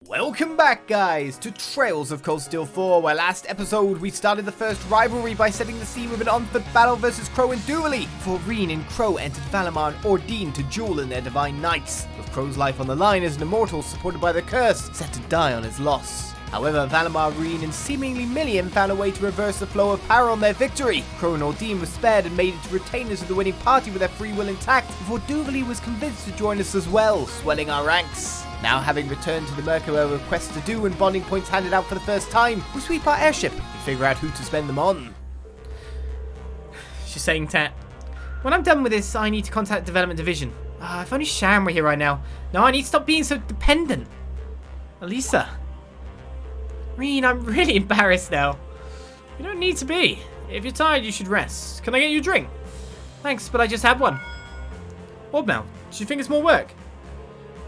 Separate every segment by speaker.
Speaker 1: Welcome back, guys, to Trails of Cold Steel 4, where last episode we started the first rivalry by setting the scene with an on-foot battle versus Crow and Dooley, before Eryn and Crow entered Valimar and Ordine to duel in their divine knights, with Crow's life on the line as an immortal supported by the curse, set to die on his loss. However, Valimar, Eryn, and seemingly Million found a way to reverse the flow of power on their victory. Crow and Ordine were spared and made it to retainers of the winning party with their free will intact, before Dooley was convinced to join us as well, swelling our ranks. Now, having returned to the Merkabah with quests to do and bonding points handed out for the first time, we'll sweep our airship and figure out who to spend them on.
Speaker 2: She's saying Tat. When I'm done with this, I need to contact Development Division. If only Sharon were here right now. No, I need to stop being so dependent. Elisa. Eryn, I'm really embarrassed now. You don't need to be. If you're tired, you should rest. Can I get you a drink? Thanks, but I just had one. Oddmouth, do you think it's more work?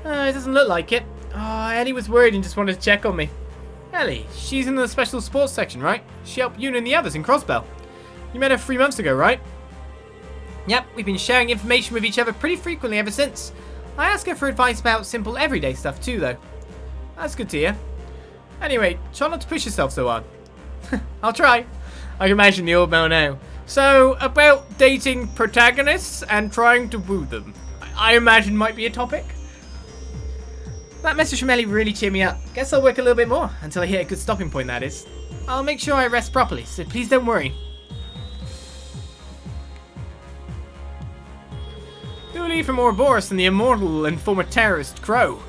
Speaker 2: It doesn't look like it. Ellie was worried and just wanted to check on me. Ellie, she's in the special sports section, right? She helped you and the others in Crossbell. You met her 3 months ago, right? Yep, we've been sharing information with each other pretty frequently ever since. I ask her for advice about simple everyday stuff too, though. That's good to hear. Anyway, try not to push yourself so hard. I'll try. I can imagine the old man now. So, about dating protagonists and trying to woo them. I imagine might be a topic. That message from Ellie really cheered me up. Guess I'll work a little bit more, until I hit a good stopping point, that is. I'll make sure I rest properly, so please don't worry. Dooley from Ouroboros and the immortal and former terrorist Crow.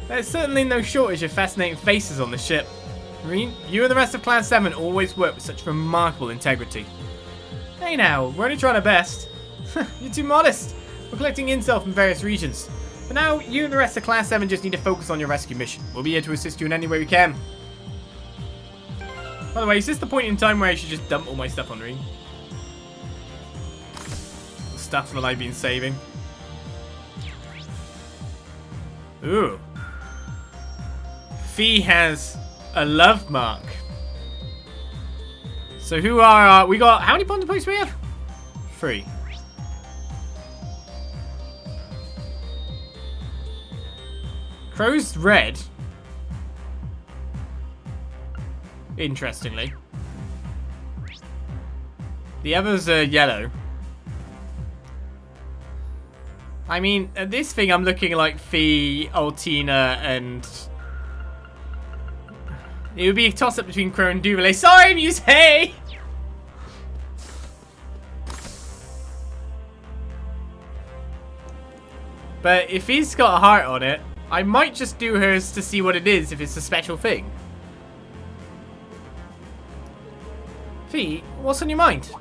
Speaker 2: There's certainly no shortage of fascinating faces on the ship. Eryn, you and the rest of Class VII always work with such remarkable integrity. Hey now, we're only trying our best. You're too modest. We're collecting intel from various regions. For now, you and the rest of Class 7 just need to focus on your rescue mission. We'll be here to assist you in any way we can. By the way, is this the point in time where I should just dump all my stuff on Eryn? The stuff that I've been saving. Ooh. Fee has a love mark. So who are we got, how many bonding points do we have? 3. Crow's red. Interestingly. The others are yellow. I mean, at this thing I'm looking like Fee, Altina, and... It would be a toss-up between Crow and Dooley. Sorry, Muse, hey! But if he's got a heart on it, I might just do hers to see what it is if it's a special thing. Fee, what's on your mind?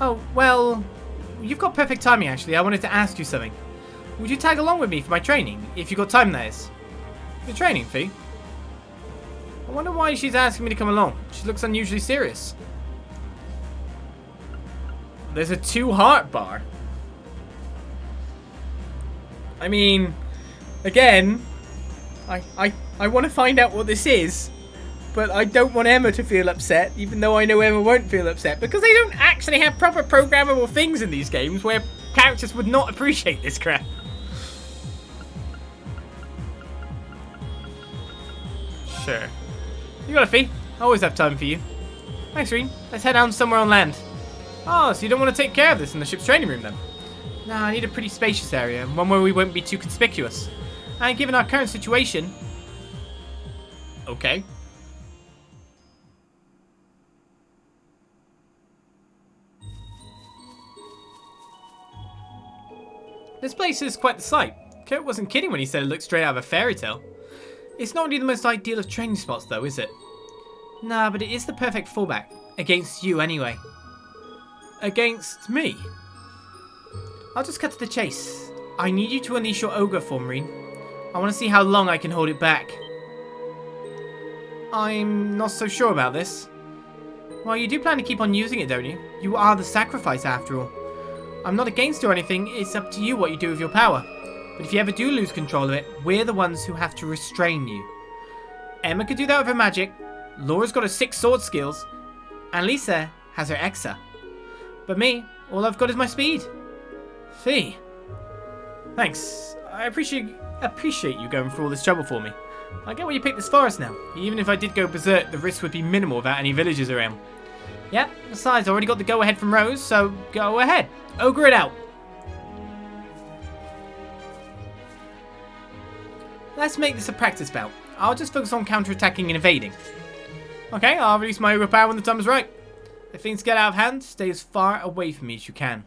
Speaker 2: Oh, well, you've got perfect timing actually. I wanted to ask you something. Would you tag along with me for my training, if you got time that is? Your training, Fee? I wonder why she's asking me to come along. She looks unusually serious. There's a 2 heart bar. I mean, again, I want to find out what this is, but I don't want Emma to feel upset, even though I know Emma won't feel upset, because they don't actually have proper programmable things in these games where characters would not appreciate this crap. Sure. You got a Fee. I always have time for you. Thanks, Eryn. Let's head down somewhere on land. Oh, so you don't want to take care of this in the ship's training room then? No, I need a pretty spacious area, one where we won't be too conspicuous. And given our current situation... Okay. This place is quite the sight. Kurt wasn't kidding when he said it looked straight out of a fairy tale. It's not really the most ideal of training spots though, is it? Nah, but it is the perfect fallback. Against you anyway. Against me? I'll just cut to the chase. I need you to unleash your ogre form, Eryn. I want to see how long I can hold it back. I'm not so sure about this. Well, you do plan to keep on using it, don't you? You are the sacrifice after all. I'm not against you or anything, it's up to you what you do with your power. But if you ever do lose control of it, we're the ones who have to restrain you. Emma could do that with her magic, Laura's got her 6 sword skills, and Lisa has her Exa. But me, all I've got is my speed. Fee. Thanks. I appreciate you going through all this trouble for me. I get why you picked this forest now. Even if I did go berserk, the risk would be minimal without any villagers around. Yep, besides, I already got the go-ahead from Rose, so go ahead. Ogre it out. Let's make this a practice bout. I'll just focus on counter-attacking and evading. Okay, I'll release my ogre power when the time is right. If things get out of hand, stay as far away from me as you can.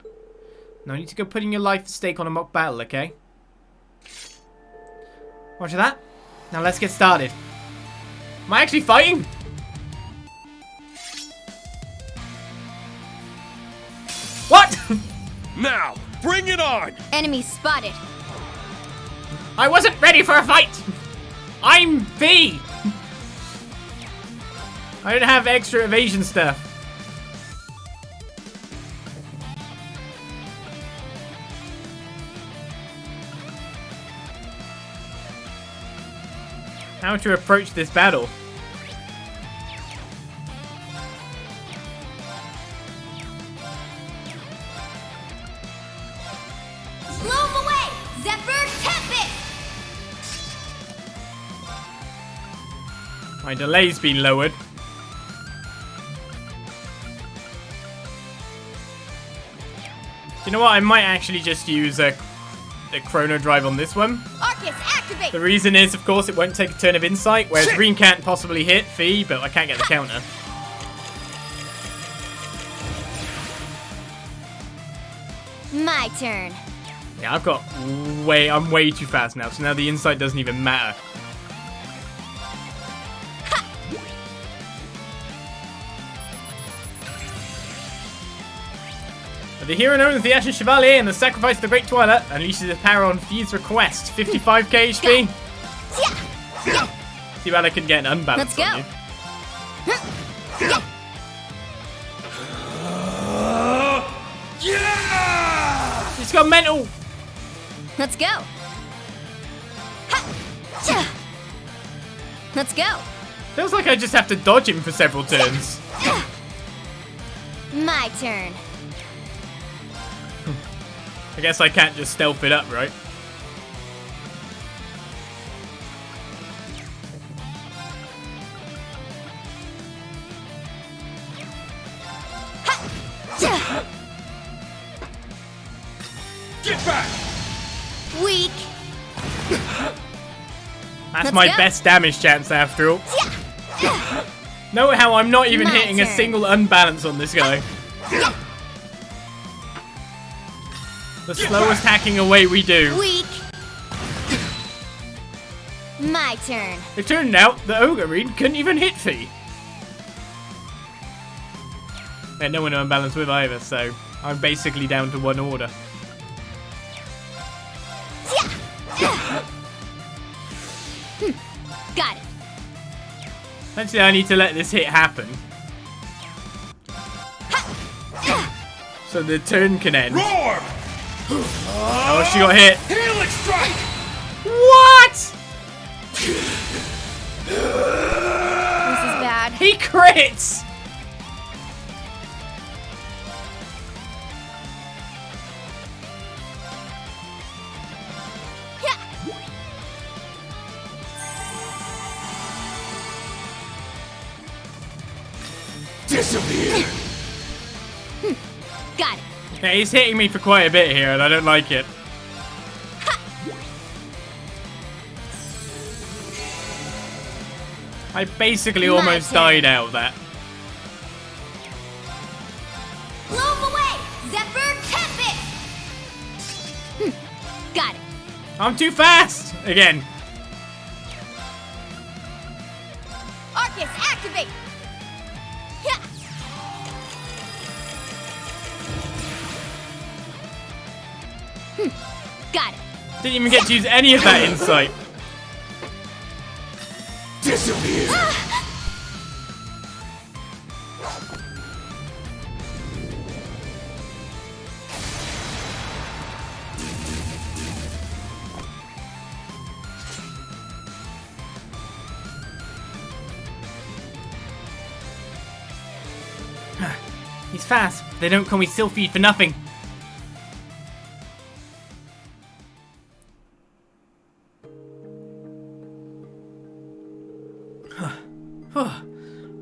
Speaker 2: No need to go putting your life at stake on a mock battle, okay? Roger that. Now let's get started. Am I actually fighting? What?
Speaker 3: Now, bring it on!
Speaker 4: Enemy spotted.
Speaker 2: I wasn't ready for a fight! I'm V! I don't have extra evasion stuff. How to approach this battle?
Speaker 4: Blow him away! Zephyr Tempest!
Speaker 2: My delay's been lowered. You know what? I might actually just use a chrono drive on this one.
Speaker 4: Arcus, activate!
Speaker 2: The reason is, of course, it won't take a turn of insight, whereas Green can't possibly hit Fee, but I can't get the counter.
Speaker 4: My turn.
Speaker 2: Yeah, I'm way too fast now, so now the insight doesn't even matter. The hero known as the Ashen Chevalier and the Sacrifice of the Great Twilight unleashes his power on Fee's request. 55k HP. Too bad I couldn't get an unbalance
Speaker 4: Let's
Speaker 2: on you.
Speaker 3: Yeah!
Speaker 2: He's got mental.
Speaker 4: Let's go. Let's go.
Speaker 2: Feels like I just have to dodge him for several turns.
Speaker 4: My turn.
Speaker 2: I guess I can't just stealth it up, right?
Speaker 3: Get back!
Speaker 4: Weak.
Speaker 2: That's
Speaker 4: Let's
Speaker 2: my
Speaker 4: go.
Speaker 2: best damage chance after all. Note how I'm not even
Speaker 4: My
Speaker 2: hitting a
Speaker 4: turn.
Speaker 2: single unbalance on this guy. The slowest hacking away we do.
Speaker 4: Weak. My turn.
Speaker 2: It turned out the Ogre Reed couldn't even hit Fee. And no one to unbalance with either, so I'm basically down to one order.
Speaker 4: Got it.
Speaker 2: Eventually I need to let this hit happen. So the turn can end.
Speaker 3: Roar!
Speaker 2: Oh, she got hit.
Speaker 3: Helix strike!
Speaker 2: What?
Speaker 4: This is bad.
Speaker 2: He crits!
Speaker 3: Disappear!
Speaker 4: Got it.
Speaker 2: Yeah, he's hitting me for quite a bit here, and I don't like it. I basically
Speaker 4: My
Speaker 2: almost
Speaker 4: turn.
Speaker 2: died out of that.
Speaker 4: Blow him away! Zephyr Tempest! Got it.
Speaker 2: I'm too fast! Again.
Speaker 4: Arcus, activate! Got it.
Speaker 2: Didn't even get to use any of that insight.
Speaker 3: Disappear!
Speaker 2: He's fast. They don't call me Sylphid for nothing.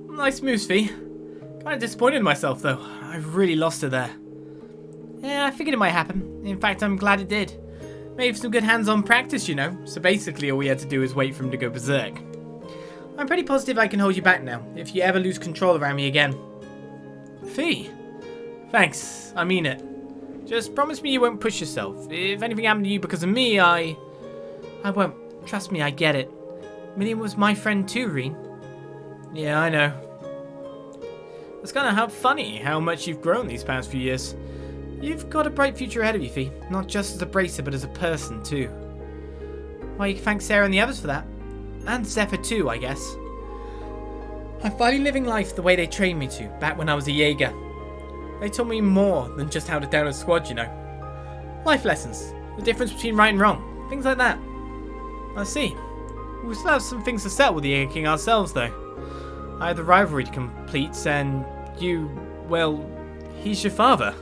Speaker 2: Nice moves, Fee. Kind of disappointed in myself, though. I really lost her there. Yeah, I figured it might happen. In fact, I'm glad it did. Made for some good hands-on practice, you know. So basically, all we had to do is wait for him to go berserk. I'm pretty positive I can hold you back now, if you ever lose control around me again. Fee. Thanks, I mean it. Just promise me you won't push yourself. If anything happened to you because of me, I won't. Trust me, I get it. Million was my friend too, Reen. Yeah, I know. It's kind of funny how much you've grown these past few years. You've got a bright future ahead of you, Fee. Not just as a bracer, but as a person too. Well, you can thank Sarah and the others for that. And Zephyr too, I guess. I'm finally living life the way they trained me to, back when I was a Jaeger. They taught me more than just how to down a squad, you know. Life lessons. The difference between right and wrong. Things like that. I see. We still have some things to settle with the Jaeger King ourselves, though. I have the rivalry to complete, and you, well, he's your father.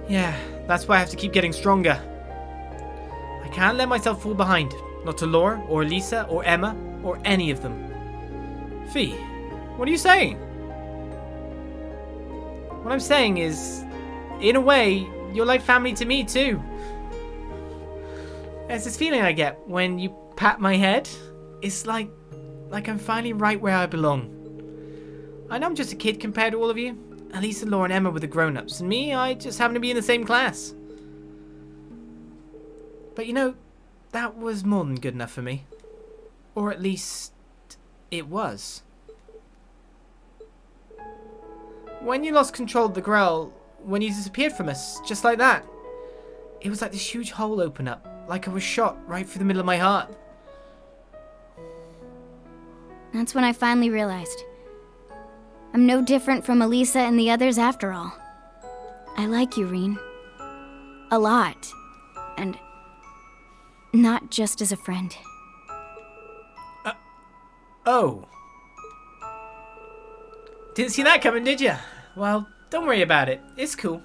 Speaker 2: Yeah, that's why I have to keep getting stronger. I can't let myself fall behind. Not to Laura, or Lisa, or Emma, or any of them. Fee, what are you saying? What I'm saying is, in a way, you're like family to me too. There's this feeling I get when you pat my head. It's like I'm finally right where I belong. I know I'm just a kid compared to all of you. Elisa, Laura, and Emma were the grown-ups, and me, I just happen to be in the same class. But you know, that was more than good enough for me. Or at least, it was. When you lost control of the Grell, when you disappeared from us, just like that, it was like this huge hole opened up, like I was shot right through the middle of my heart.
Speaker 4: That's when I finally realized. I'm no different from Elisa and the others after all. I like you, Reen. A lot. And not just as a friend.
Speaker 2: Oh. Didn't see that coming, did you? Well, don't worry about it. It's cool.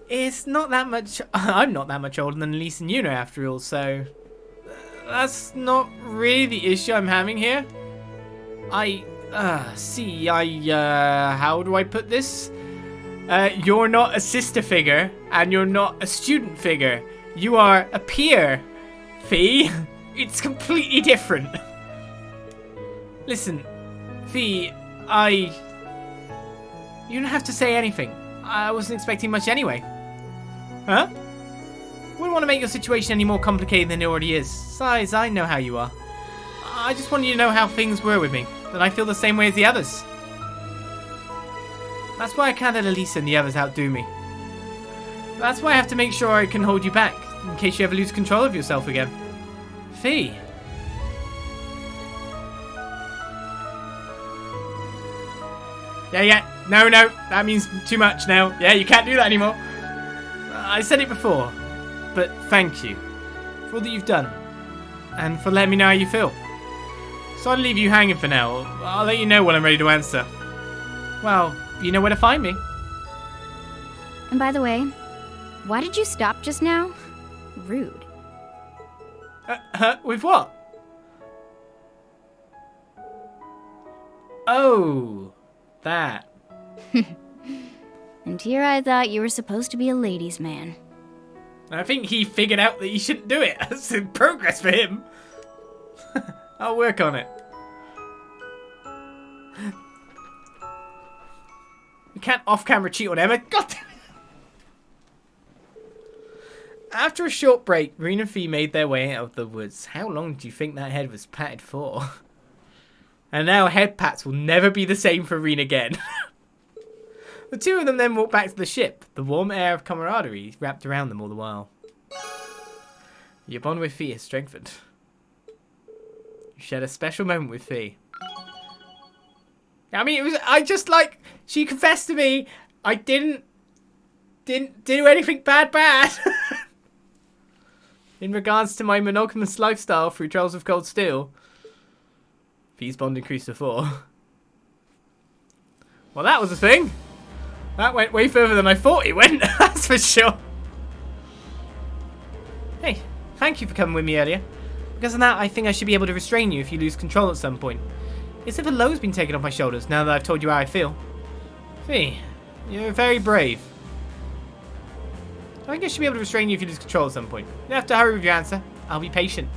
Speaker 2: It's not that much... I'm not that much older than Elise and Yuna, after all, so... That's not really the issue I'm having here. How do I put this? You're not a sister figure, and you're not a student figure. You are a peer, Fee. It's completely different. Listen, Fee, you don't have to say anything. I wasn't expecting much anyway. Huh? Wouldn't want to make your situation any more complicated than it already is. Besides, I know how you are. I just wanted you to know how things were with me. That I feel the same way as the others. That's why I can't let Elisa and the others outdo me. That's why I have to make sure I can hold you back, in case you ever lose control of yourself again. Fee. Yeah, no, that means too much now. Yeah, you can't do that anymore. I said it before, but thank you for all that you've done, and for letting me know how you feel. So I'll leave you hanging for now. I'll let you know when I'm ready to answer. Well, you know where to find me.
Speaker 4: And by the way, why did you stop just now? Rude.
Speaker 2: With what? Oh, that.
Speaker 4: And here I thought you were supposed to be a ladies' man.
Speaker 2: I think he figured out that he shouldn't do it. That's in progress for him. I'll work on it. We can't off-camera cheat on Emma. God damn it. After a short break, Reen and Fee made their way out of the woods. How long do you think that head was patted for? And now head pats will never be the same for Reen again. The two of them then walked back to the ship. The warm air of camaraderie wrapped around them all the while. Your bond with Fee is strengthened. You shared a special moment with Fee. I mean, she confessed to me, I didn't do anything bad. In regards to my monogamous lifestyle through Trials of Cold Steel. Fee's bond increased to 4. Well, that was a thing. That went way further than I thought it went, that's for sure. Hey, thank you for coming with me earlier. Because of that, I think I should be able to restrain you if you lose control at some point. It's if a load's been taken off my shoulders now that I've told you how I feel. Fee, you're very brave. I think I should be able to restrain you if you lose control at some point. You don't have to hurry with your answer. I'll be patient.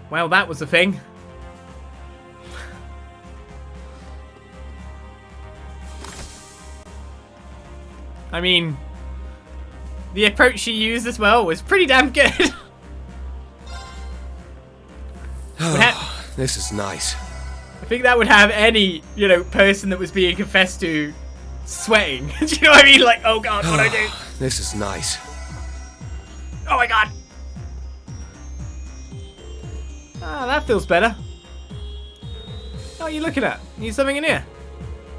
Speaker 2: Well, that was the thing. I mean, the approach she used as well was pretty damn good.
Speaker 3: This is nice.
Speaker 2: I think that would have any, person that was being confessed to sweating. Do you know what I mean? Like, oh god, what do I do?
Speaker 3: This is nice.
Speaker 2: Oh my god. Ah, that feels better. What are you looking at? Need something in here?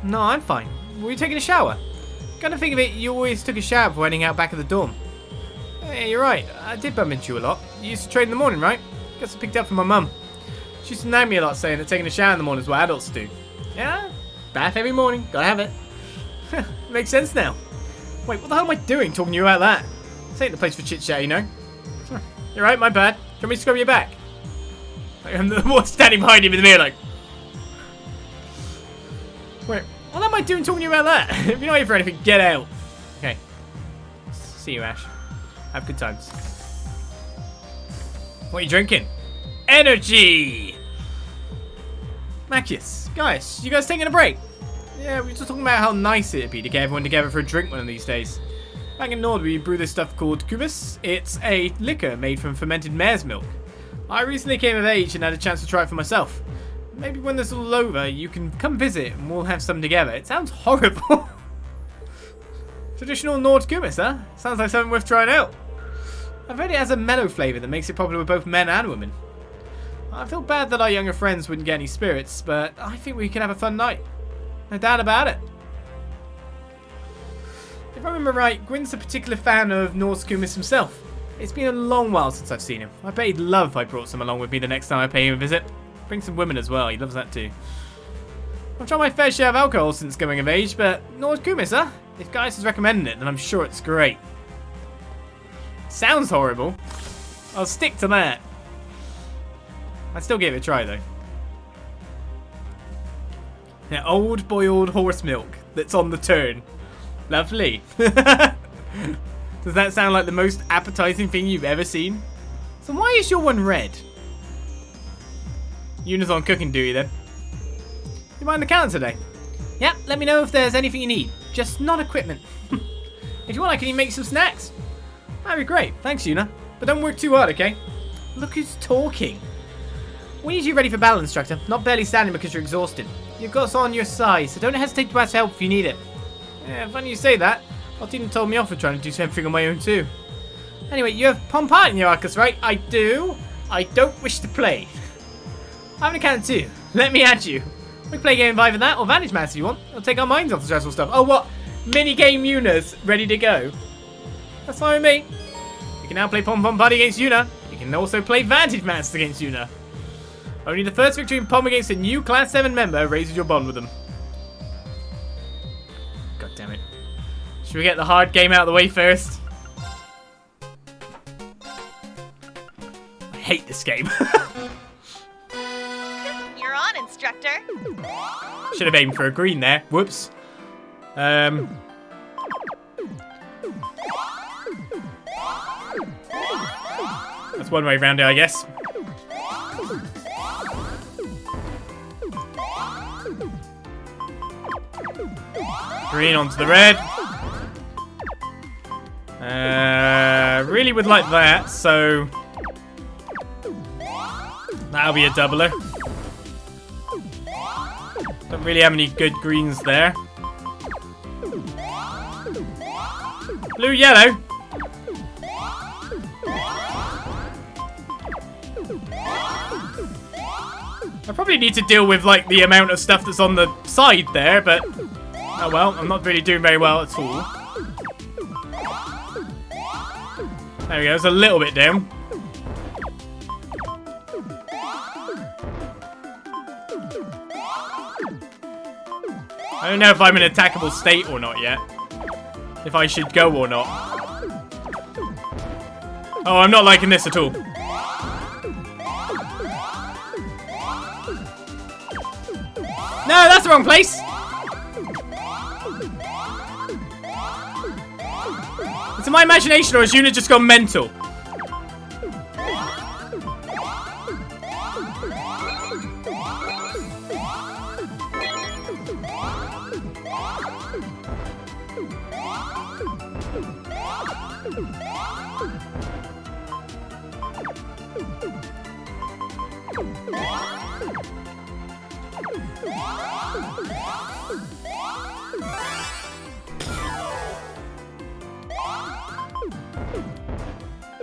Speaker 2: No, I'm fine. Were you taking a shower? Kind of think of it, you always took a shower before heading out back of the dorm. Yeah, you're right. I did bump into you a lot. You used to train in the morning, right? Guess I picked up from my mum. She used to nag me a lot saying that taking a shower in the morning is what adults do. Yeah, bath every morning. Gotta have it. Makes sense now. Wait, what the hell am I doing talking to you about that? This ain't the place for chit-chat, you know. You're right, my bad. Do you want me to scrub your back? Like, I'm the one standing behind him in the mirror like... Wait, what am I doing talking to you about that? If you're not here for anything, get out. Okay. See you, Ash. Have good times. What are you drinking? Energy! Macius, guys, you guys taking a break? Yeah, we were just talking about how nice it'd be to get everyone together for a drink one of these days. Back in Nord, we brew this stuff called kubis. It's a liquor made from fermented mare's milk. I recently came of age and had a chance to try it for myself. Maybe when this is all over, you can come visit and we'll have some together. It sounds horrible. Traditional Nord kubis, huh? Sounds like something worth trying out. I've heard it has a mellow flavour that makes it popular with both men and women. I feel bad that our younger friends wouldn't get any spirits, but I think we can have a fun night. No doubt about it. If I remember right, Gwyn's a particular fan of Norse Kumis himself. It's been a long while since I've seen him. I bet he'd love if I brought some along with me the next time I pay him a visit. Bring some women as well, he loves that too. I've tried my fair share of alcohol since coming of age, but Norse Kumis, huh? If Gaius is recommending it, then I'm sure it's great. Sounds horrible. I'll stick to that. I'd still give it a try though. Yeah, old boiled horse milk that's on the turn. Lovely. Does that sound like the most appetizing thing you've ever seen? So why is your one red? Yuna's on cooking duty then. You mind the counter today? Yeah, let me know if there's anything you need. Just not equipment. If you want, I can even make some snacks. That'd be great. Thanks, Yuna. But don't work too hard, okay? Look who's talking. We need you ready for battle, instructor. Not barely standing because you're exhausted. You've got us on your side, so don't hesitate to ask help if you need it. Yeah, funny you say that. Altina told me off for trying to do everything on my own too. Anyway, you have Pompart in your Arcus, right? I do. I don't wish to play. I'm an account too. Let me add you. We can play a game of either that or Vantage Masters if you want. It'll take our minds off the stressful stuff. Oh, what? Minigame Yuna's ready to go. That's fine with me. You can now play Pom Pom Party against Yuna. You can also play Vantage Masters against Yuna. Only the first victory in Pom against a new Class 7 member raises your bond with them. God damn it. Should we get the hard game out of the way first? I hate this game.
Speaker 5: You're on, instructor.
Speaker 2: Should have aimed for a green there. Whoops. That's one way around it, I guess. Green onto the red. Really would like that, so that'll be a doubler. Don't really have any good greens there. Blue, yellow. I probably need to deal with like the amount of stuff that's on the side there, but oh well, I'm not really doing very well at all. There we go, it's a little bit down. I don't know if I'm in an attackable state or not yet. If I should go or not. Oh, I'm not liking this at all. No, that's the wrong place. Is it my imagination or has Yuna just gone mental?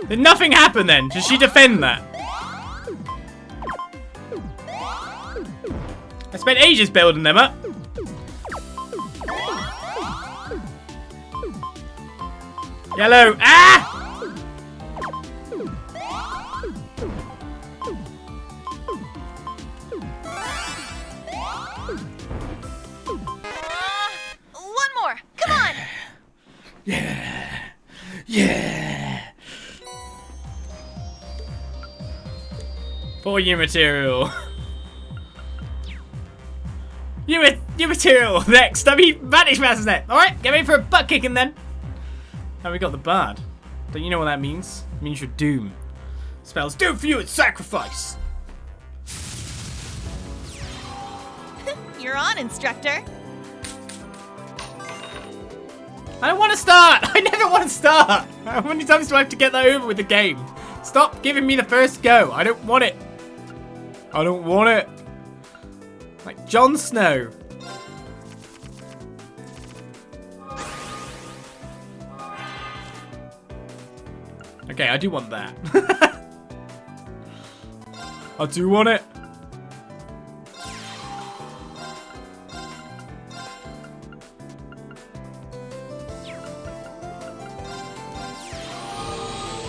Speaker 2: Did nothing happen then? Did she defend that? I spent ages building them up. Yellow. Ah!
Speaker 5: One more. Come on.
Speaker 2: Yeah. Yeah. For you material. You material next. I mean, Vantage Masters next. Alright, get ready for a butt kicking then. Now we got the bard. Don't you know what that means? It means you're doomed. Spells do for you at sacrifice.
Speaker 5: You're on, instructor.
Speaker 2: I don't want to start. I never want to start. How many times do I have to get that over with the game? Stop giving me the first go. I don't want it. I don't want it. Like Jon Snow. Okay, I do want that. I do want it.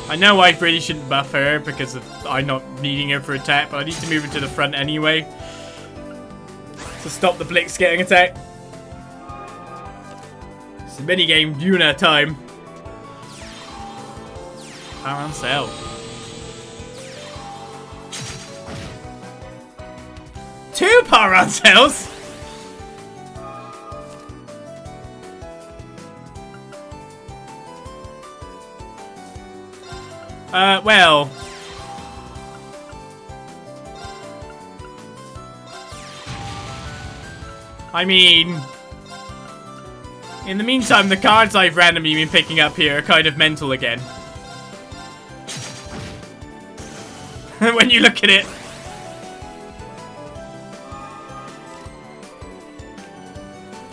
Speaker 2: I know I really shouldn't buff her because of I'm not needing her for attack, but I need to move her to the front anyway. To stop the Blix getting attacked. It's a minigame Yuna time. Power on sale. 2 power on sales? Well. I mean, in the meantime, the cards I've randomly been picking up here are kind of mental again. When you look at it.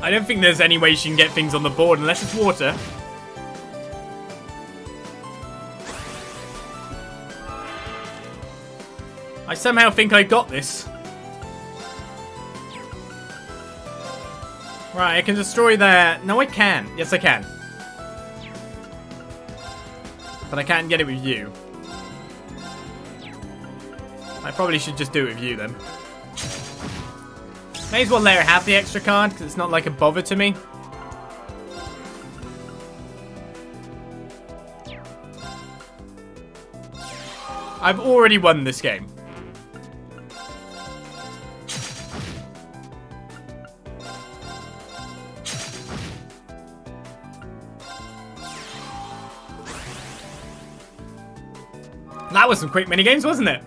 Speaker 2: I don't think there's any way she can get things on the board unless it's water. I somehow think I got this. Right, I can destroy that. No, I can. Yes, I can. But I can't get it with you. I probably should just do it with you then. May as well let her have the extra card because it's not like a bother to me. I've already won this game. That was some quick minigames, wasn't it?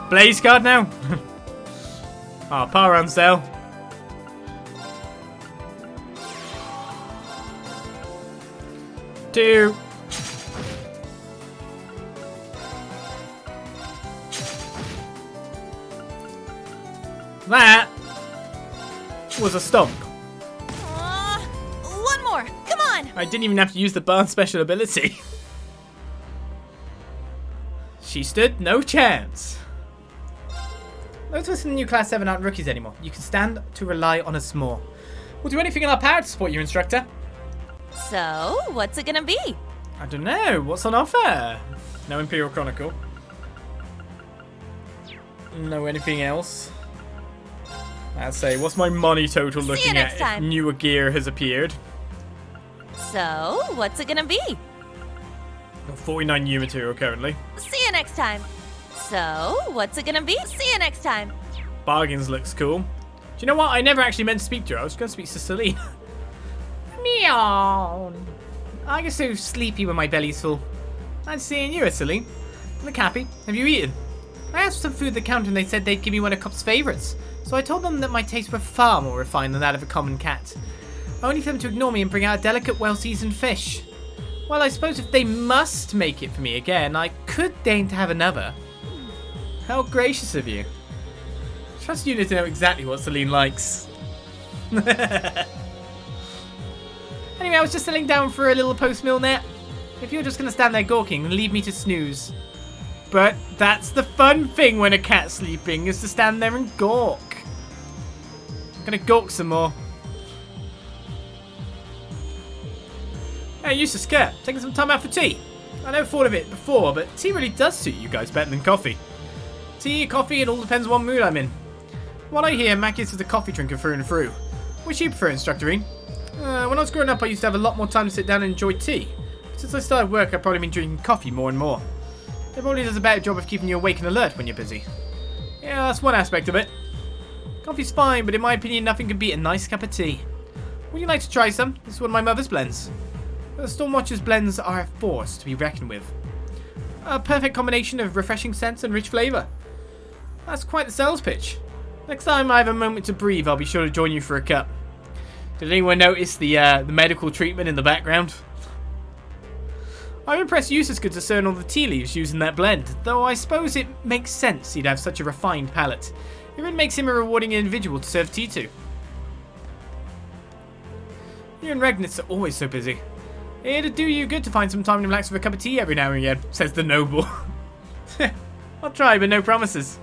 Speaker 2: Blaze card now? Oh, power on sale. Two. That was a stomp.
Speaker 5: One more. Come on.
Speaker 2: I didn't even have to use the burn special ability. She stood no chance. Those of us in the new Class 7 aren't rookies anymore. You can stand to rely on us more. We'll do anything in our power to support you, instructor.
Speaker 5: So, what's it gonna be?
Speaker 2: I don't know. What's on offer? No Imperial Chronicle. know anything else. I'd say, what's my money total
Speaker 5: See you
Speaker 2: looking
Speaker 5: next
Speaker 2: at
Speaker 5: time.
Speaker 2: if newer gear has appeared?
Speaker 5: So, what's it gonna be?
Speaker 2: 49 new material currently.
Speaker 5: See you next time. So, what's it gonna be? See you next time.
Speaker 2: Bargains looks cool. Do you know what? I never actually meant to speak to her. I was going to speak to Celine. Meow. I get so sleepy when my belly's full. Nice seeing you, Celine. Look happy. Have you eaten? I asked for some food at the counter and they said they'd give me one of Cop's favourites. So I told them that my tastes were far more refined than that of a common cat. Only for them to ignore me and bring out a delicate, well-seasoned fish. Well, I suppose if they must make it for me again, I could deign to have another. How gracious of you. Trust you to know exactly what Celine likes. Anyway, I was just settling down for a little post-meal nap. If you're just going to stand there gawking and leave me to snooze. But that's the fun thing when a cat's sleeping, is to stand there and gawk. I'm going to gawk some more. Hey, Eustace Kerr, taking some time out for tea. I never thought of it before, but tea really does suit you guys better than coffee. Tea, coffee, it all depends on what mood I'm in. What I hear, Macius is a coffee drinker through and through. Which do you prefer, Instructorine? When I was growing up, I used to have a lot more time to sit down and enjoy tea. But since I started work, I've probably been drinking coffee more and more. It probably does a better job of keeping you awake and alert when you're busy. Yeah, that's one aspect of it. Coffee's fine, but in my opinion, nothing can beat a nice cup of tea. Would you like to try some? This is one of my mother's blends. The Stormwatcher's blends are a force to be reckoned with. A perfect combination of refreshing scents and rich flavour. That's quite the sales pitch. Next time I have a moment to breathe, I'll be sure to join you for a cup. Did anyone notice the medical treatment in the background? I'm impressed Eustace could discern all the tea leaves used in that blend, though I suppose it makes sense he'd have such a refined palate. It really makes him a rewarding individual to serve tea to. You and Regnitz are always so busy. It'd do you good to find some time to relax with a cup of tea every now and again, says the noble. I'll try, but no promises.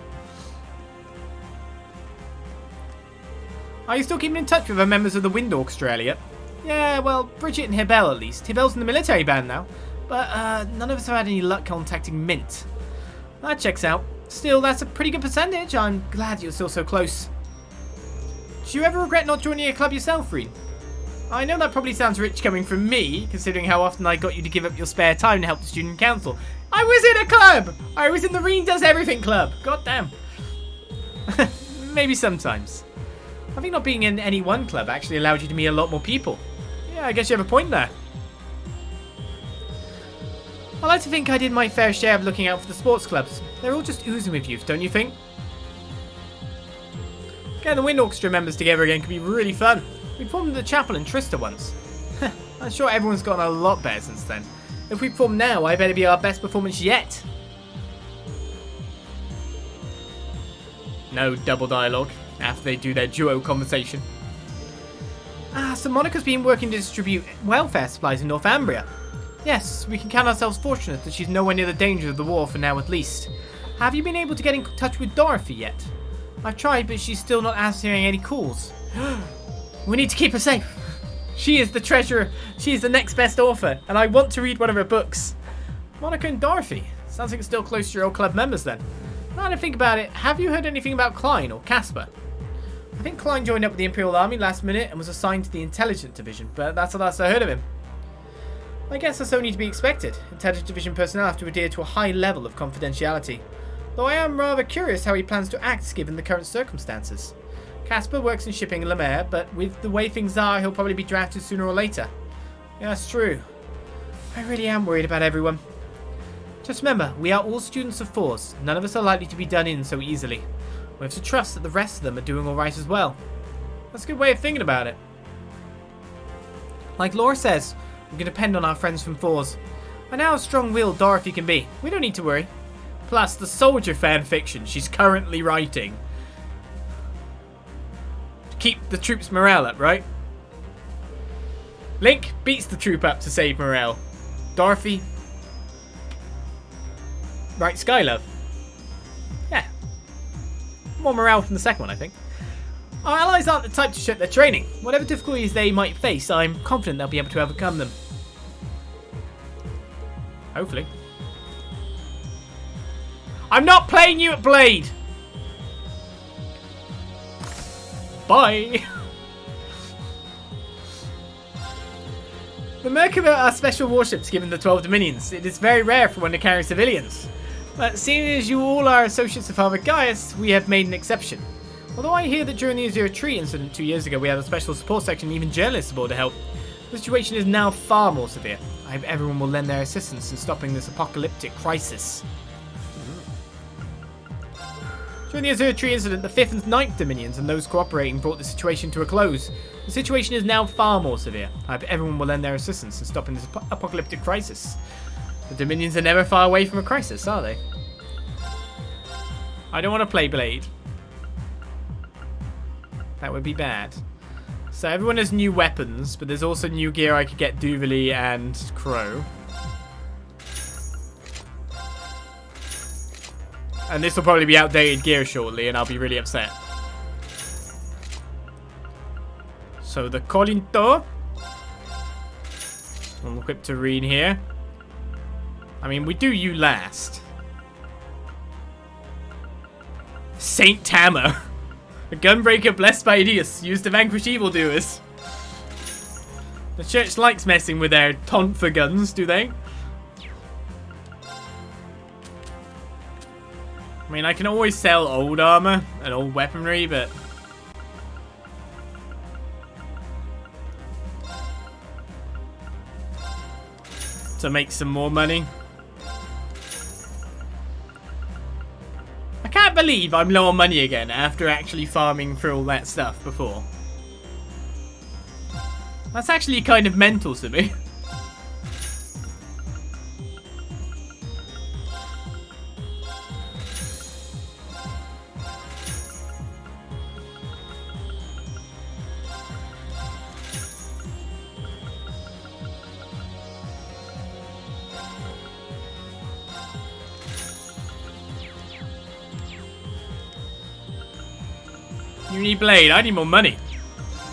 Speaker 2: Are you still keeping in touch with the members of the Wind Orchestra, Elliot? Yeah, well, Bridget and Hibel at least. Hibel's in the military band now. But none of us have had any luck contacting Mint. That checks out. Still, that's a pretty good percentage. I'm glad you're still so close. Do you ever regret not joining a club yourself, Reen? I know that probably sounds rich coming from me, considering how often I got you to give up your spare time to help the student council. I was in a club! I was in the Reen Does Everything club. God damn. Maybe sometimes. I think not being in any one club actually allowed you to meet a lot more people. Yeah, I guess you have a point there. I like to think I did my fair share of looking out for the sports clubs. They're all just oozing with youth, don't you think? Getting the Wind Orchestra members together again could be really fun. We formed the chapel in Trista once. I'm sure everyone's gotten a lot better since then. If we perform now, I bet it'd be our best performance yet. No double dialogue after they do their duo conversation. So Monica's been working to distribute welfare supplies in Northumbria. Yes, we can count ourselves fortunate that she's nowhere near the danger of the war for now at least. Have you been able to get in touch with Dorothy yet? I've tried, but she's still not answering any calls. We need to keep her safe. She is the treasurer. She is the next best author, and I want to read one of her books. Monica and Dorothy. Sounds like it's still close to your old club members then. Now to think about it, have you heard anything about Klein or Casper? I think Klein joined up with the Imperial Army last minute and was assigned to the Intelligence Division, but that's the last I heard of him. I guess that's only to be expected. Intelligence Division personnel have to adhere to a high level of confidentiality. Though I am rather curious how he plans to act given the current circumstances. Casper works in shipping in Lemaire, but with the way things are, he'll probably be drafted sooner or later. Yeah, that's true. I really am worried about everyone. Just remember, we are all students of Fours. None of us are likely to be done in so easily. We have to trust that the rest of them are doing alright as well. That's a good way of thinking about it. Like Laura says, we can depend on our friends from Fours. I know how strong-willed Dorothy can be. We don't need to worry. Plus, the soldier fanfiction she's currently writing. To keep the troops' morale up, right? Link beats the troop up to save morale. Dorothy... Right, Skylove. Yeah. More morale from the second one, I think. Our allies aren't the type to shut their training. Whatever difficulties they might face, I'm confident they'll be able to overcome them. Hopefully. I'm not playing you at Blade! Bye! The Merkabah are special warships given the 12 dominions. It is very rare for one to carry civilians. But seeing as you all are associates of Father Gaius, we have made an exception. Although I hear that during the Azure Tree incident 2 years ago we had a special support section and even journalists aboard to help, the situation is now far more severe. I hope everyone will lend their assistance in stopping this apocalyptic crisis. During the Azure Tree incident, the 5th and 9th Dominions and those cooperating brought the situation to a close. The situation is now far more severe. I hope everyone will lend their assistance in stopping this apocalyptic crisis. The Dominions are never far away from a crisis, are they? I don't want to play Blade. That would be bad. So everyone has new weapons, but there's also new gear I could get Duvali and Crow. And this will probably be outdated gear shortly, and I'll be really upset. So the Colinto. We'll equip Eryn here. I mean, we do you last. Saint Tamar. A gunbreaker blessed by Idius, used to vanquish evildoers. The church likes messing with their taunt for guns, do they? I mean, I can always sell old armor and old weaponry, but... to make some more money. I can't believe I'm low on money again after actually farming through all that stuff before. That's actually kind of mental to me. You need blade. I need more money.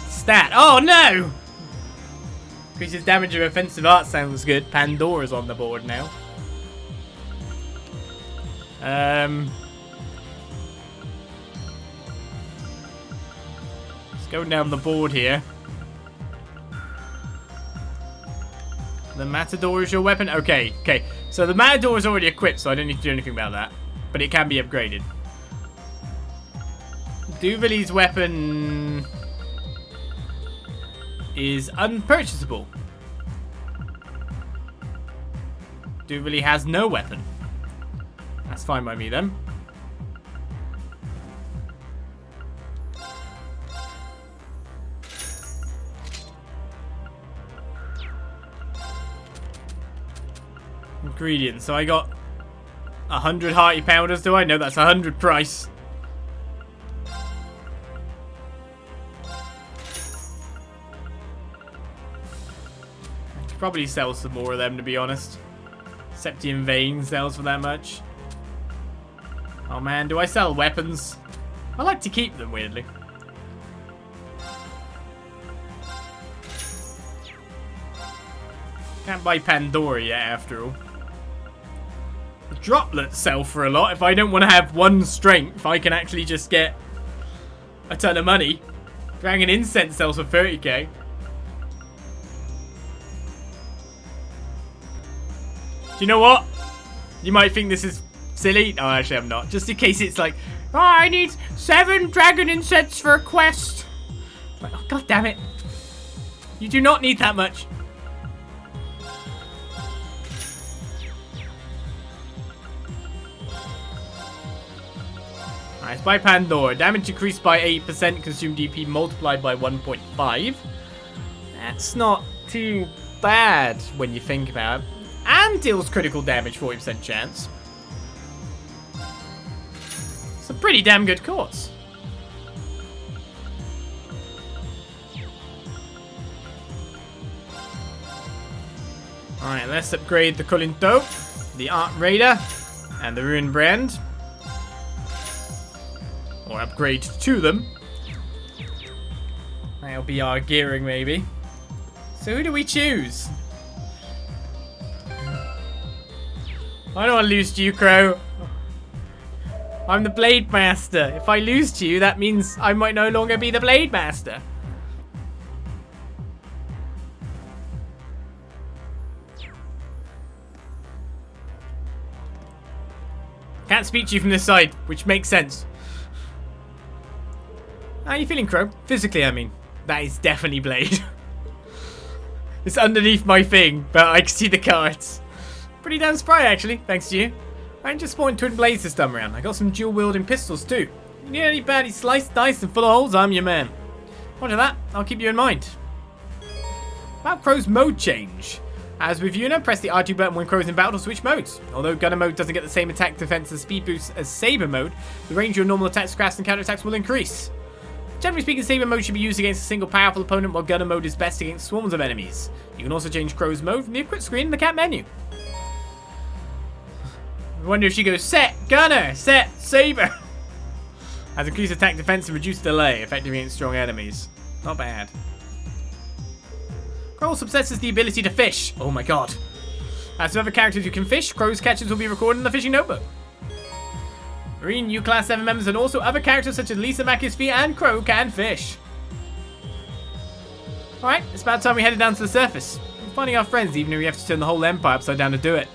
Speaker 2: Stat. Oh no! Increases damage of offensive art sounds good. Pandora's on the board now. Let's go down the board here. The Matador is your weapon? Okay, okay. So the Matador is already equipped, so I don't need to do anything about that. But it can be upgraded. Duvali's weapon is unpurchasable. Duvali has no weapon. That's fine by me then. Ingredients. So I got 100 hearty powders, do I? No, that's 100 price. Probably sell some more of them, to be honest. Septian Vein sells for that much. Oh man, do I sell weapons? I like to keep them, weirdly. Can't buy Pandora yet, after all. The droplets sell for a lot. If I don't want to have one strength, I can actually just get a ton of money. Dragon Incense sells for 30k. You know what? You might think this is silly. No, actually I'm not. Just in case it's like, oh, I need 7 dragon incense for a quest. Like, oh, god damn it. You do not need that much. Alright, let's buy Pandora. Damage increased by 8%, consumed DP multiplied by 1.5. That's not too bad when you think about it. And deals critical damage, 40% chance. It's a pretty damn good course. Alright, let's upgrade the Colinto, the Art Raider, and the Rune Brand. Or upgrade to them. That'll be our gearing, maybe. So who do we choose? I don't want to lose to you, Crow. I'm the Blade Master. If I lose to you, that means I might no longer be the Blade Master. Can't speak to you from this side, which makes sense. How are you feeling, Crow? Physically, I mean. That is definitely Blade. It's underneath my thing, but I can see the cards. Pretty damn spry, actually, thanks to you. I ain't just spawned twin blades this time around. I got some dual-wielding pistols, too. You need any baddies sliced, diced, and full of holes, I'm your man. Roger that, I'll keep you in mind. About Crow's mode change. As with Yuna, press the R2 button when Crow's in battle to switch modes. Although Gunner mode doesn't get the same attack, defense, and speed boost as Saber mode, the range of your normal attacks, crafts, and counterattacks will increase. Generally speaking, Saber mode should be used against a single powerful opponent, while Gunner mode is best against swarms of enemies. You can also change Crow's mode from the equip screen in the cat menu. I wonder if she goes, set, Gunner, set, Saber. Has increased attack, defense, and reduced delay, effective against strong enemies. Not bad. Crow also possesses the ability to fish. Oh my god. As with other characters who can fish, Crow's catches will be recorded in the fishing notebook. Marine, new Class 7 members, and also other characters such as Lisa, Makisfi, and Crow can fish. Alright, it's about time we headed down to the surface. We're finding our friends, even if we have to turn the whole Empire upside down to do it.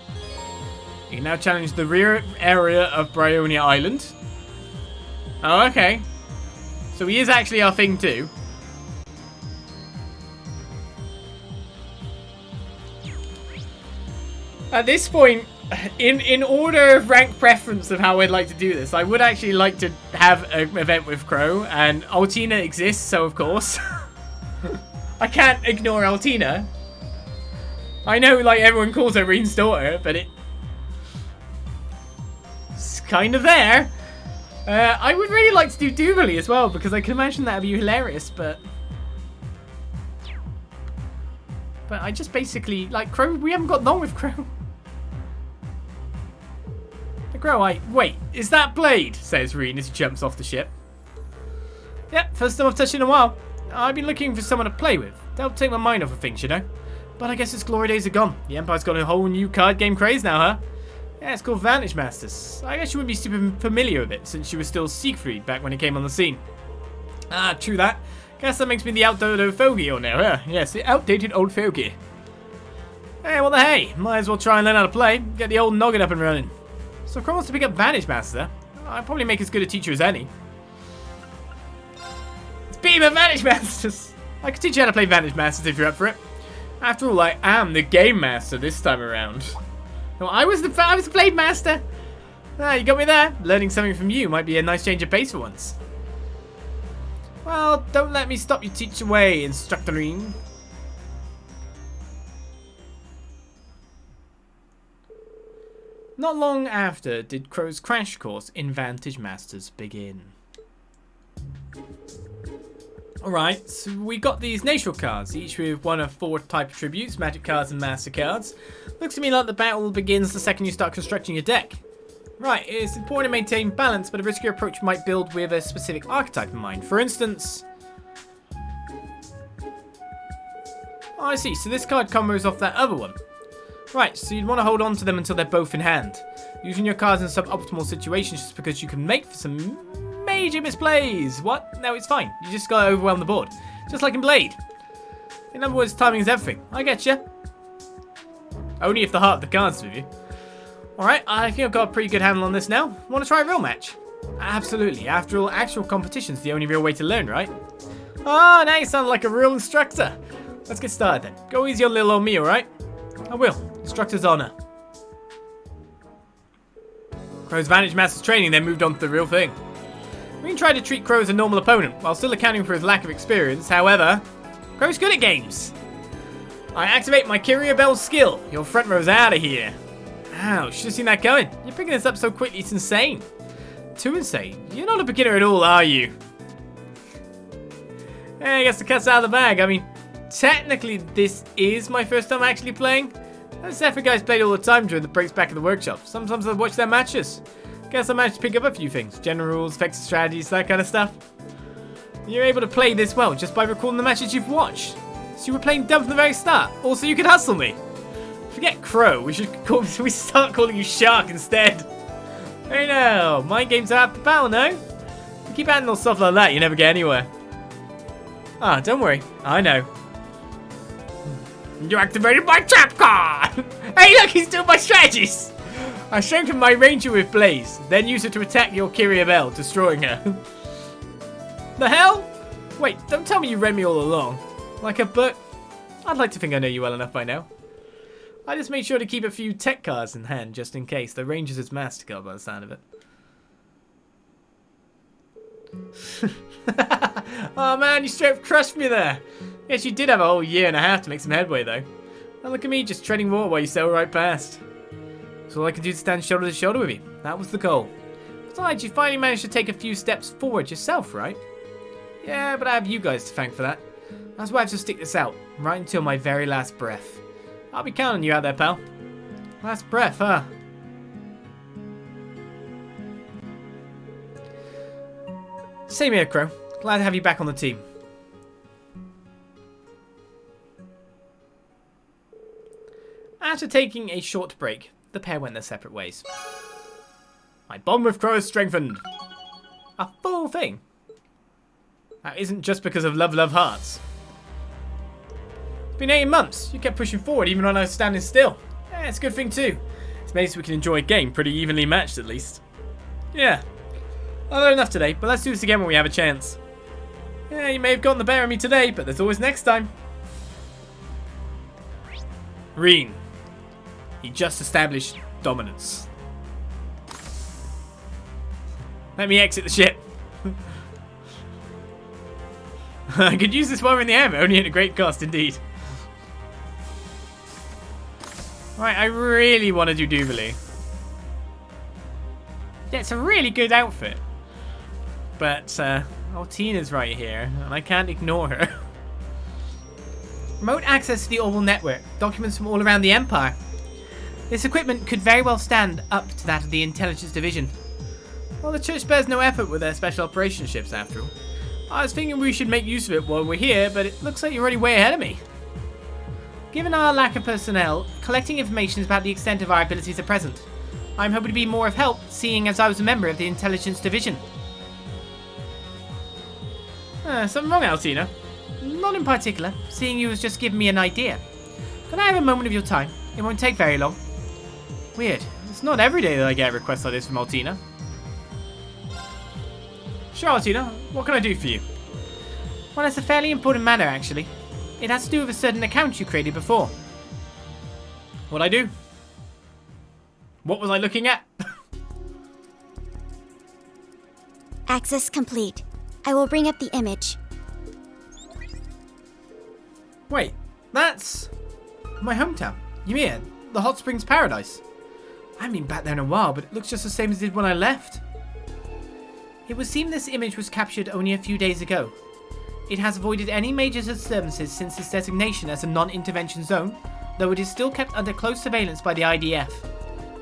Speaker 2: You can now challenge the rear area of Erebonia Island. Oh, okay. So he is actually our thing too. At this point, in order of rank preference of how I'd like to do this, I would actually like to have an event with Crow, and Altina exists, so of course. I can't ignore Altina. I know, like, everyone calls her Reen's daughter, but it's kind of there. I would really like to do Dooley as well, because I can imagine that would be hilarious, but I just basically, like, Crow, we haven't got long with Crow. Crow, wait, is that Blade? Says Reen as he jumps off the ship. Yep, first time I've touched in a while. I've been looking for someone to play with. To help take my mind off of things, you know. But I guess its glory days are gone. The Empire's got a whole new card game craze now, huh? Yeah, it's called Vantage Masters. I guess you wouldn't be super familiar with it, since you were still Siegfried back when it came on the scene. Ah, true that. Guess that makes me the outdated old fogey or now, huh? Yes, the outdated old fogey. Hey, what the hey? Might as well try and learn how to play. Get the old noggin up and running. So Crow wants to pick up Vantage Master. I'd probably make as good a teacher as any. It's Beam of Vantage Masters! I could teach you how to play Vantage Masters if you're up for it. After all, I am the Game Master this time around. No, I was the Blade Master! Ah, you got me there. Learning something from you might be a nice change of pace for once. Well, don't let me stop you teach away, Instructorine. Not long after did Crow's crash course in Vantage Masters begin. Alright, so we got these natural cards, each with one of 4 type attributes, magic cards and master cards. Looks to me like the battle begins the second you start constructing your deck. Right, it's important to maintain balance, but a riskier approach might build with a specific archetype in mind. For instance... Oh, I see, so this card combos off that other one. Right, so you'd want to hold on to them until they're both in hand. Using your cards in suboptimal situations just because you can make for some major misplays. What? No, it's fine. You just gotta overwhelm the board. Just like in Blade. In other words, timing is everything. I get you. Only if the heart of the cards is with you. Alright, I think I've got a pretty good handle on this now. Want to try a real match? Absolutely. After all, actual competition's the only real way to learn, right? Oh, now you sound like a real instructor. Let's get started then. Go easy on little old me, alright? I will. Instructor's honor. Crow's Vantage Masters training then moved on to the real thing. We can try to treat Crow as a normal opponent, while still accounting for his lack of experience. However, Crow's good at games. I activate my Kyria Bell skill. Your front row's out of here. Ow, should have seen that going. You're picking this up so quickly, it's insane. Too insane? You're not a beginner at all, are you? Hey, I guess the cat's out of the bag. I mean, technically, this is my first time actually playing. Those Zephyr guys played all the time during the breaks back in the workshop. Sometimes I watch their matches. Guess I managed to pick up a few things. General rules, effective strategies, that kind of stuff. You're able to play this well just by recalling the matches you've watched. So you were playing dumb from the very start. Also, you could hustle me. Forget Crow. We start calling you Shark instead. Hey now, mind games are after battle, no? You keep adding all stuff like that, you never get anywhere. Ah, don't worry, I know. You activated my trap card! Hey look, he's doing my strategies! I strengthened my ranger with Blaze, then use it to attack your Kyria Bell, destroying her. The hell? Wait, don't tell me you read me all along. Like a book? I'd like to think I know you well enough by now. I just made sure to keep a few tech cards in hand, just in case. The Ranger's is mastercard by the sound of it. Oh man, you straight up crushed me there. Yes, you did have a whole year and a half to make some headway though. Now look at me, just treading water while you sail right past. So all I could do to stand shoulder to shoulder with you. That was the goal. Besides, you finally managed to take a few steps forward yourself, right? Yeah, but I have you guys to thank for that. That's why I have to stick this out, right until my very last breath. I'll be counting you out there, pal. Last breath, huh? Same here, Crow. Glad to have you back on the team. After taking a short break, the pair went their separate ways. My bond with Crow is strengthened. A full thing. That isn't just because of love hearts. It's been 18 months. You kept pushing forward even when I was standing still. Yeah, it's a good thing too. It's made so we can enjoy a game pretty evenly matched at least. Yeah. I've learned enough today, but let's do this again when we have a chance. Yeah, you may have gotten the better of me today, but there's always next time. Eryn. He just established dominance. Let me exit the ship. I could use this while we're in the air, but only at a great cost indeed. Right, I really want to do Duvalie. Yeah, it's a really good outfit. But, Altina's right here, and I can't ignore her. Remote access to the Orbital Network. Documents from all around the Empire. This equipment could very well stand up to that of the Intelligence Division. Well, the Church spares no effort with their special operations ships, after all. I was thinking we should make use of it while we're here, but it looks like you're already way ahead of me. Given our lack of personnel, collecting information is about the extent of our abilities at present. I'm hoping to be more of help, seeing as I was a member of the Intelligence Division. Something wrong, Altina? Not in particular, seeing you was just giving me an idea. Can I have a moment of your time? It won't take very long. Weird. It's not every day that I get requests like this from Altina. Sure, Altina. What can I do for you? Well, it's a fairly important matter, actually. It has to do with a certain account you created before. What'd I do? What was I looking at?
Speaker 6: Access complete. I will bring up the image.
Speaker 2: Wait, that's my hometown. Ymir, the Hot Springs Paradise. I haven't been back there in a while, but it looks just the same as it did when I left. It would seem this image was captured only a few days ago. It has avoided any major disturbances since its designation as a non-intervention zone, though it is still kept under close surveillance by the IDF.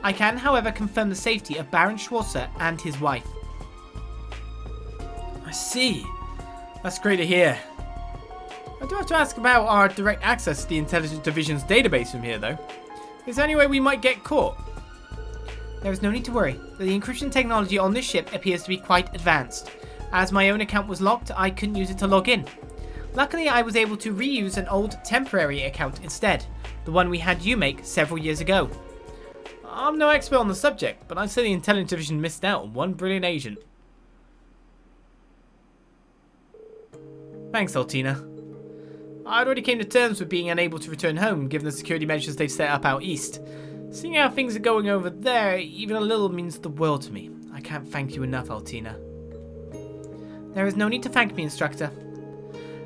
Speaker 2: I can, however, confirm the safety of Baron Schwarzer and his wife. I see. That's great to hear. I do have to ask about our direct access to the Intelligence Division's database from here, though. Is there any way we might get caught? There is no need to worry. The encryption technology on this ship appears to be quite advanced. As my own account was locked, I couldn't use it to log in. Luckily, I was able to reuse an old temporary account instead, the one we had you make several years ago. I'm no expert on the subject, but I'd say the Intelligence Division missed out on one brilliant agent. Thanks, Altina. I'd already came to terms with being unable to return home, given the security measures they've set up out east. Seeing how things are going over there, even a little means the world to me. I can't thank you enough, Altina. There is no need to thank me, Instructor.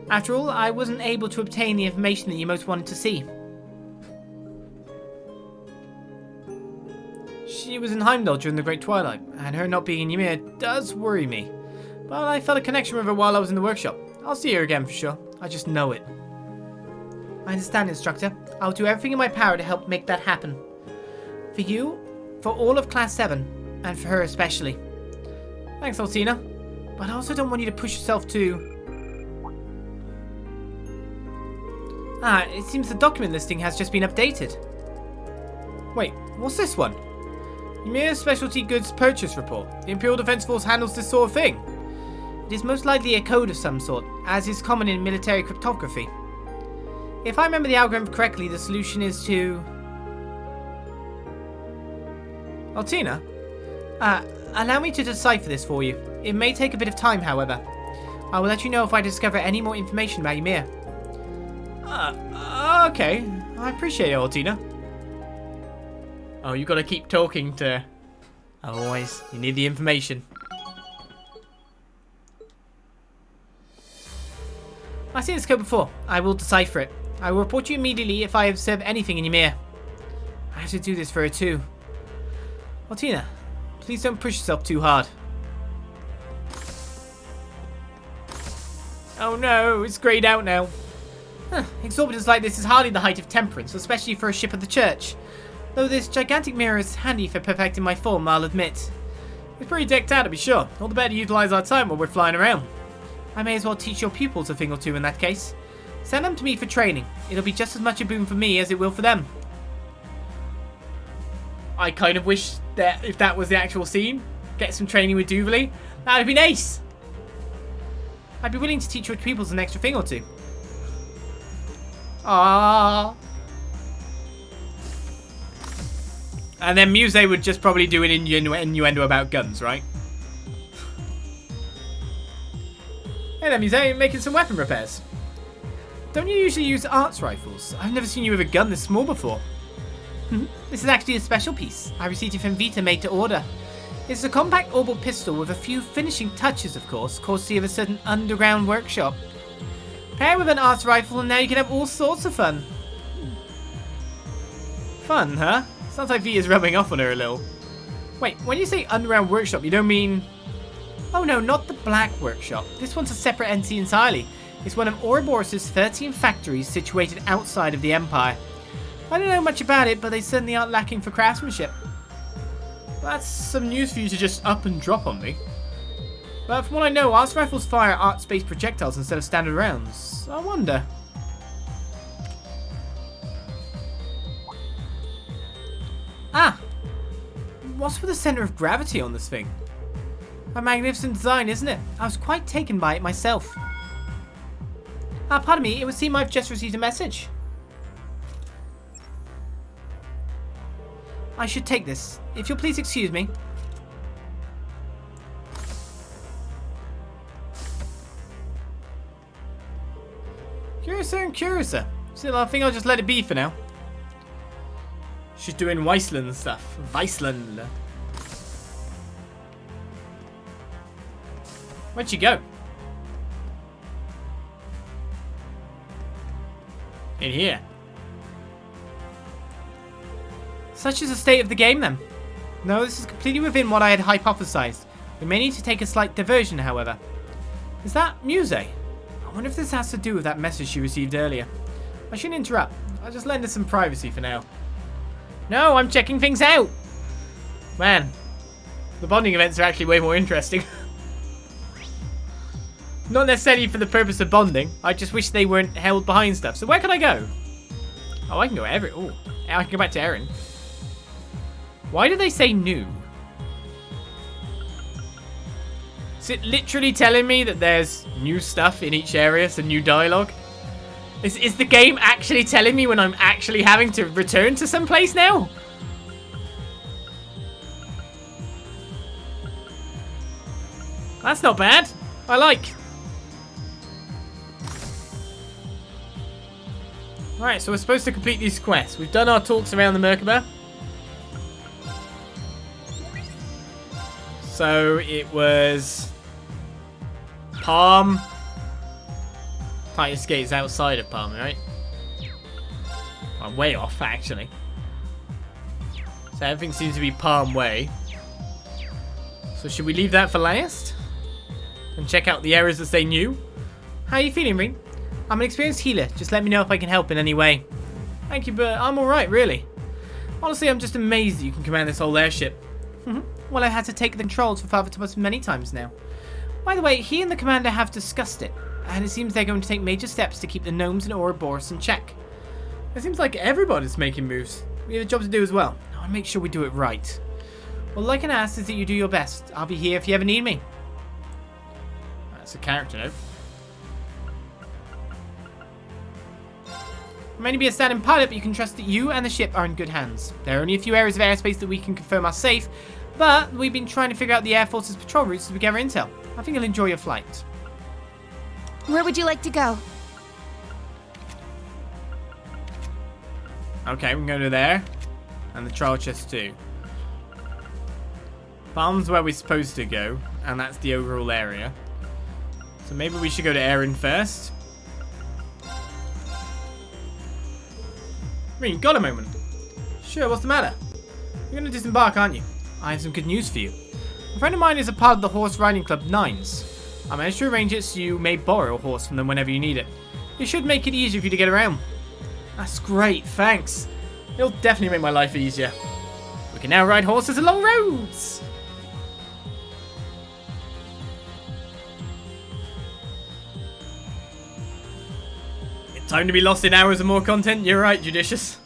Speaker 2: After all, I wasn't able to obtain the information that you most wanted to see. She was in Heimdall during the Great Twilight, and her not being in Ymir does worry me. But I felt a connection with her while I was in the workshop. I'll see her again for sure. I just know it. I understand, Instructor. I'll do everything in my power to help make that happen. For you, for all of Class 7, and for her especially. Thanks, Altina. But I also don't want you to push yourself too... it seems the document listing has just been updated. Wait, what's this one? Ymir's specialty goods purchase report. The Imperial Defense Force handles this sort of thing. It is most likely a code of some sort, as is common in military cryptography. If I remember the algorithm correctly, the solution is to... Altina? Allow me to decipher this for you. It may take a bit of time, however. I will let you know if I discover any more information about Ymir. Okay. I appreciate it, Altina. Oh, you gotta keep talking to... Otherwise, you need the information. I've seen this code before. I will decipher it. I will report you immediately if I observe anything in Ymir. I have to do this for her too. Altina, please don't push yourself too hard. Oh no, it's greyed out now. Exorbitance like this is hardly the height of temperance, especially for a ship of the church. Though this gigantic mirror is handy for perfecting my form, I'll admit. It's pretty decked out to be sure. All the better to utilise our time while we're flying around. I may as well teach your pupils a thing or two in that case. Send them to me for training. It'll be just as much a boon for me as it will for them. I kind of wish that if that was the actual scene, get some training with Duvali, that would be nice. I'd be willing to teach your pupils an extra thing or two. Ah. And then Muse would just probably do an innuendo about guns, right? Hey there, Muse, making some weapon repairs. Don't you usually use arts rifles? I've never seen you with a gun this small before. This is actually a special piece. I received it from Vita made to order. It's a compact oval pistol with a few finishing touches, of course, courtesy of a certain underground workshop. Pair it with an arts rifle and now you can have all sorts of fun. Fun, huh? Sounds like Vita's rubbing off on her a little. Wait, when you say underground workshop, you don't mean... Oh no, not the Black Workshop. This one's a separate entity entirely. It's one of Ouroboros' 13 factories situated outside of the Empire. I don't know much about it, but they certainly aren't lacking for craftsmanship. That's some news for you to just up and drop on me. But from what I know, arts rifles fire arts-based projectiles instead of standard rounds. I wonder. Ah! What's with the center of gravity on this thing? A magnificent design, isn't it? I was quite taken by it myself. Pardon me, it would seem I've just received a message. I should take this. If you'll please excuse me. Curiouser and curiouser. Still, I think I'll just let it be for now. She's doing Weisland stuff. Weisland. Where'd she go? In here. Such is the state of the game then. No, this is completely within what I had hypothesized. We may need to take a slight diversion, however. Is that Muse? I wonder if this has to do with that message she received earlier. I shouldn't interrupt. I'll just lend her some privacy for now. No, I'm checking things out. Man, the bonding events are actually way more interesting. Not necessarily for the purpose of bonding. I just wish they weren't held behind stuff. So where can I go? Oh, I can go every... Oh, I can go back to Eryn. Why do they say new? Is it literally telling me that there's new stuff in each area, so new dialogue? Is the game actually telling me when I'm actually having to return to some place now? That's not bad. I like. Alright, so we're supposed to complete these quests. We've done our talks around the Merkabah. So it was Palm. Tightest gate is outside of Palm, right? I'm way off, actually. So everything seems to be Palm Way. So should we leave that for last? And check out the areas that say new? How are you feeling, Eryn? I'm an experienced healer. Just let me know if I can help in any way. Thank you, but I'm alright, really. Honestly, I'm just amazed that you can command this whole airship. Well, I've had to take the controls for Father Thomas many times now. By the way, he and the commander have discussed it, and it seems they're going to take major steps to keep the gnomes and Ouroboros in check. It seems like everybody's making moves. We have a job to do as well. I want to make sure we do it right. All I can ask is that you do your best. I'll be here if you ever need me. That's a character note. I may be a stand-in pilot, but you can trust that you and the ship are in good hands. There are only a few areas of airspace that we can confirm are safe, but we've been trying to figure out the Air Force's patrol routes as we gather intel. I think you'll enjoy your flight.
Speaker 6: Where would you like to go?
Speaker 2: Okay, we can go to there. And the trial chest too. Farm's where we're supposed to go, and that's the overall area. So maybe we should go to Eryn first. I mean, got a moment. Sure, what's the matter? You're going to disembark, aren't you? I have some good news for you. A friend of mine is a part of the horse riding club Nines. I managed to arrange it so you may borrow a horse from them whenever you need it. It should make it easier for you to get around. That's great, thanks. It'll definitely make my life easier. We can now ride horses along roads. Time to be lost in hours of more content. You're right, Judicious.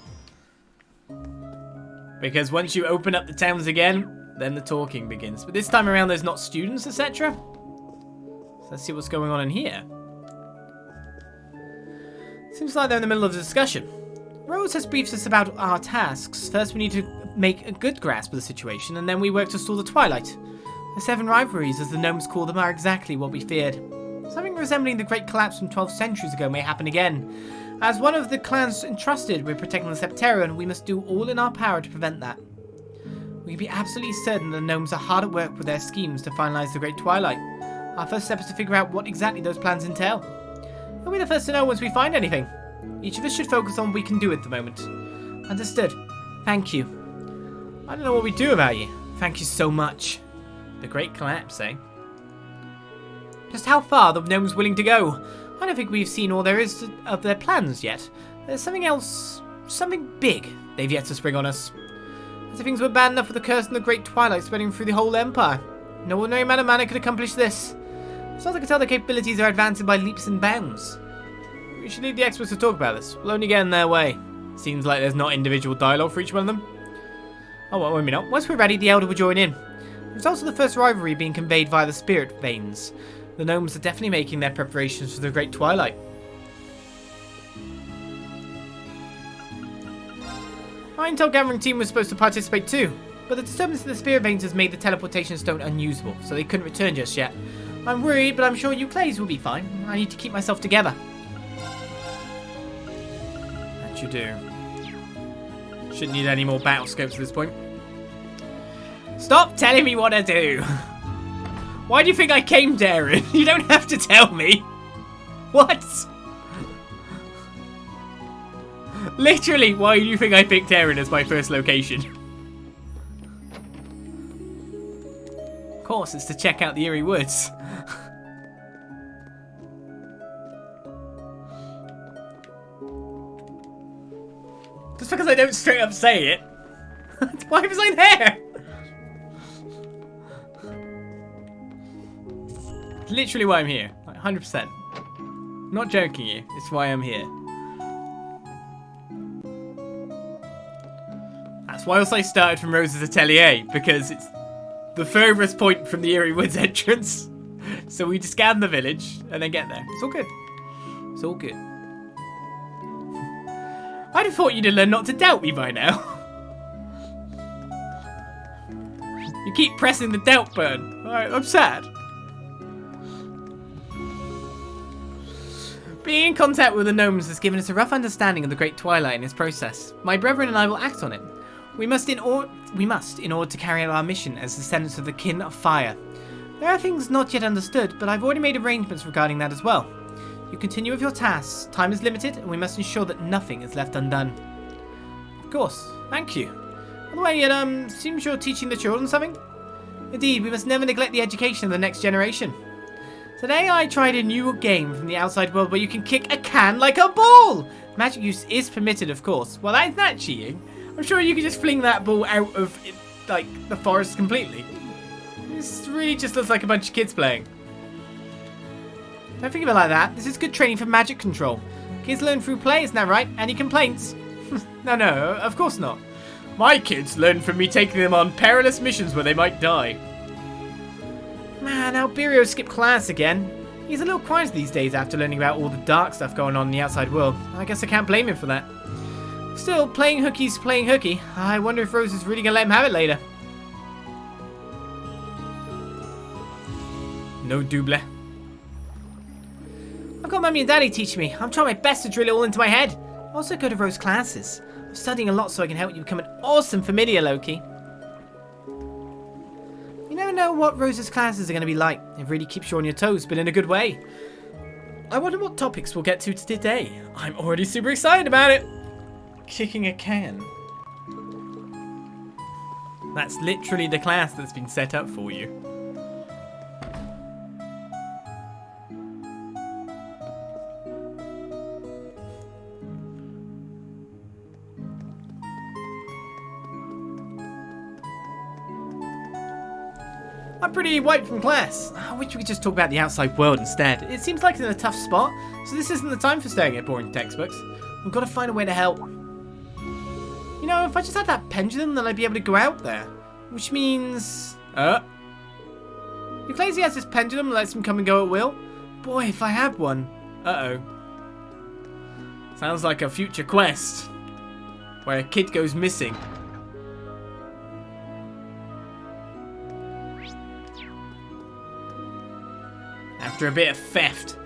Speaker 2: Because once you open up the towns again, then the talking begins. But this time around, there's not students, etc. So let's see what's going on in here. Seems like they're in the middle of a discussion. Rose has briefed us about our tasks. First, we need to make a good grasp of the situation, and then we work to stall the Twilight. The 7 rivalries, as the gnomes call them, are exactly what we feared. Something resembling the Great Collapse from 12 centuries ago may happen again. As one of the clans entrusted with protecting the Septarian, we must do all in our power to prevent that. We can be absolutely certain that the gnomes are hard at work with their schemes to finalise the Great Twilight. Our first step is to figure out what exactly those plans entail. We'll be the first to know once we find anything. Each of us should focus on what we can do at the moment. Understood. Thank you. I don't know what we do without you. Thank you so much. The Great Collapse, eh? Just how far are the gnomes willing to go? I don't think we've seen all there is of their plans yet. There's something else, something big they've yet to spring on us. As if things were bad enough with the curse and the Great Twilight spreading through the whole empire. No ordinary man of manner could accomplish this. As far as I can tell, their capabilities are advancing by leaps and bounds. We should leave the experts to talk about this. We'll only get in their way. Seems like there's not individual dialogue for each one of them. Oh, well, maybe not. Once we're ready, the Elder will join in. There's also the first rivalry being conveyed via the spirit veins. The gnomes are definitely making their preparations for the Great Twilight. Our intel gathering team was supposed to participate too, but the disturbance of the spirit veins has made the teleportation stone unusable, so they couldn't return just yet. I'm worried, but I'm sure you Clays will be fine. I need to keep myself together. That you do. Shouldn't need any more battle scopes at this point. Stop telling me what to do! Why do you think I came to Eryn? You don't have to tell me. What? Literally, why do you think I picked Eryn as my first location? Of course, it's to check out the Eerie Woods. Just because I don't straight up say it. Why was I there? It's literally why I'm here. Like 100%. Not joking you. It's why I'm here. That's why also I started from Rose's Atelier, because it's the furthest point from the Eerie Woods entrance. So we just scan the village and then get there. It's all good. It's all good. I'd have thought you'd have learned not to doubt me by now. You keep pressing the doubt button. Alright, I'm sad. Being in contact with the gnomes has given us a rough understanding of the Great Twilight and its process. My brethren and I will act on it. We must in order to carry out our mission as descendants of the Kin of Fire. There are things not yet understood, but I've already made arrangements regarding that as well. You continue with your tasks. Time is limited, and we must ensure that nothing is left undone. Of course. Thank you. By the way, it seems you're teaching the children something? Indeed, we must never neglect the education of the next generation. Today I tried a new game from the outside world where you can kick a can like a ball! Magic use is permitted, of course. Well, that's not cheating. I'm sure you could just fling that ball out of, like, the forest completely. This really just looks like a bunch of kids playing. Don't think of it like that. This is good training for magic control. Kids learn through play, isn't that right? Any complaints? No, of course not. My kids learn from me taking them on perilous missions where they might die. Man, Alberio skipped class again. He's a little quiet these days after learning about all the dark stuff going on in the outside world. I guess I can't blame him for that. Still, playing hookie's playing hooky. I wonder if Rose is really gonna let him have it later. No double. I've got Mummy and Daddy teaching me. I'm trying my best to drill it all into my head. I also go to Rose's classes. I'm studying a lot so I can help you become an awesome familiar, Loki. You never know what Rose's classes are going to be like. It really keeps you on your toes, but in a good way. I wonder what topics we'll get to today. I'm already super excited about it. Kicking a can. That's literally the class that's been set up for you. I'm pretty wiped from class. I wish we could just talk about the outside world instead. It seems like it's in a tough spot, so this isn't the time for staring at boring textbooks. We've got to find a way to help. You know, if I just had that pendulum, then I'd be able to go out there. Which means... If Lazy has this pendulum that lets him come and go at will, boy, if I had one. Uh-oh. Sounds like a future quest. Where a kid goes missing. After a bit of theft.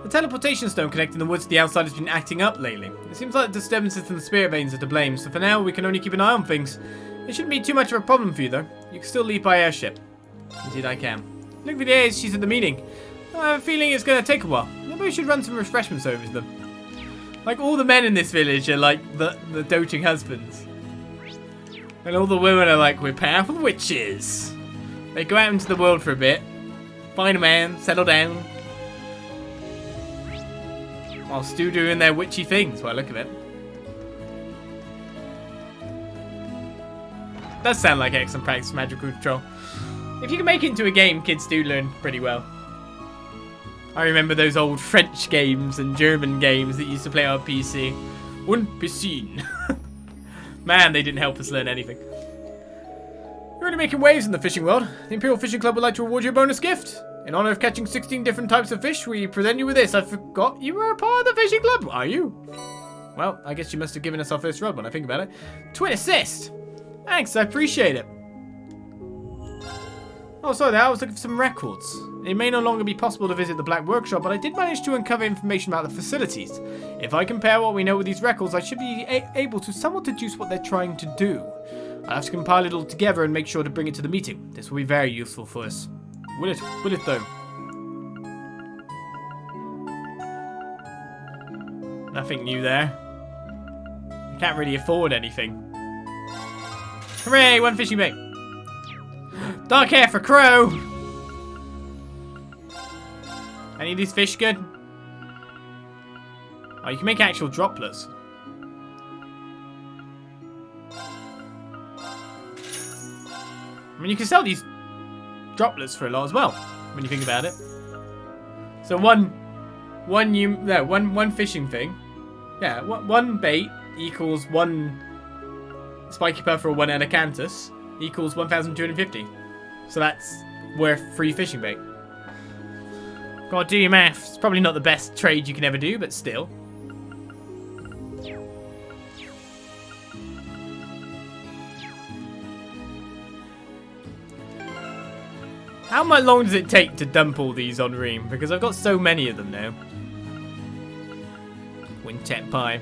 Speaker 2: The teleportation stone connecting the woods to the outside has been acting up lately. It seems like the disturbances in the spirit veins are to blame, so for now we can only keep an eye on things. It shouldn't be too much of a problem for you though. You can still leave by airship. Indeed I can. Look at the days she's at the meeting. I have a feeling it's going to take a while. Maybe we should run some refreshments over to them. Like all the men in this village are like the doting husbands. And all the women are like, we're powerful witches. They go out into the world for a bit. Find a man, settle down. While still doing their witchy things, by the look of it. Does sound like excellent practice for magical control. If you can make it into a game, kids do learn pretty well. I remember those old French games and German games that used to play on PC. Und piscine. Man, they didn't help us learn anything. You're already making waves in the fishing world. The Imperial Fishing Club would like to reward you a bonus gift. In honor of catching 16 different types of fish, we present you with this. I forgot you were a part of the fishing club. Are you? Well, I guess you must have given us our first rub when I think about it. Twin assist. Thanks, I appreciate it. Oh, sorry, I was looking for some records. It may no longer be possible to visit the Black Workshop, but I did manage to uncover information about the facilities. If I compare what we know with these records, I should be able to somewhat deduce what they're trying to do. I'll have to compile it all together and make sure to bring it to the meeting. This will be very useful for us. Will it? Will it though? Nothing new there. I can't really afford anything. Hooray! One fishing bait. Dark hair for Crow! Any of these fish good? Oh, you can make actual droplets. I mean, you can sell these droplets for a lot as well, when you think about it. So one fishing thing. Yeah, one bait equals one spiky puffer or one anacanthus equals 1,250. So that's worth 3 fishing bait. Gotta do your math. It's probably not the best trade you can ever do, but still. How long does it take to dump all these on Reem? Because I've got so many of them now. Wingtech pie.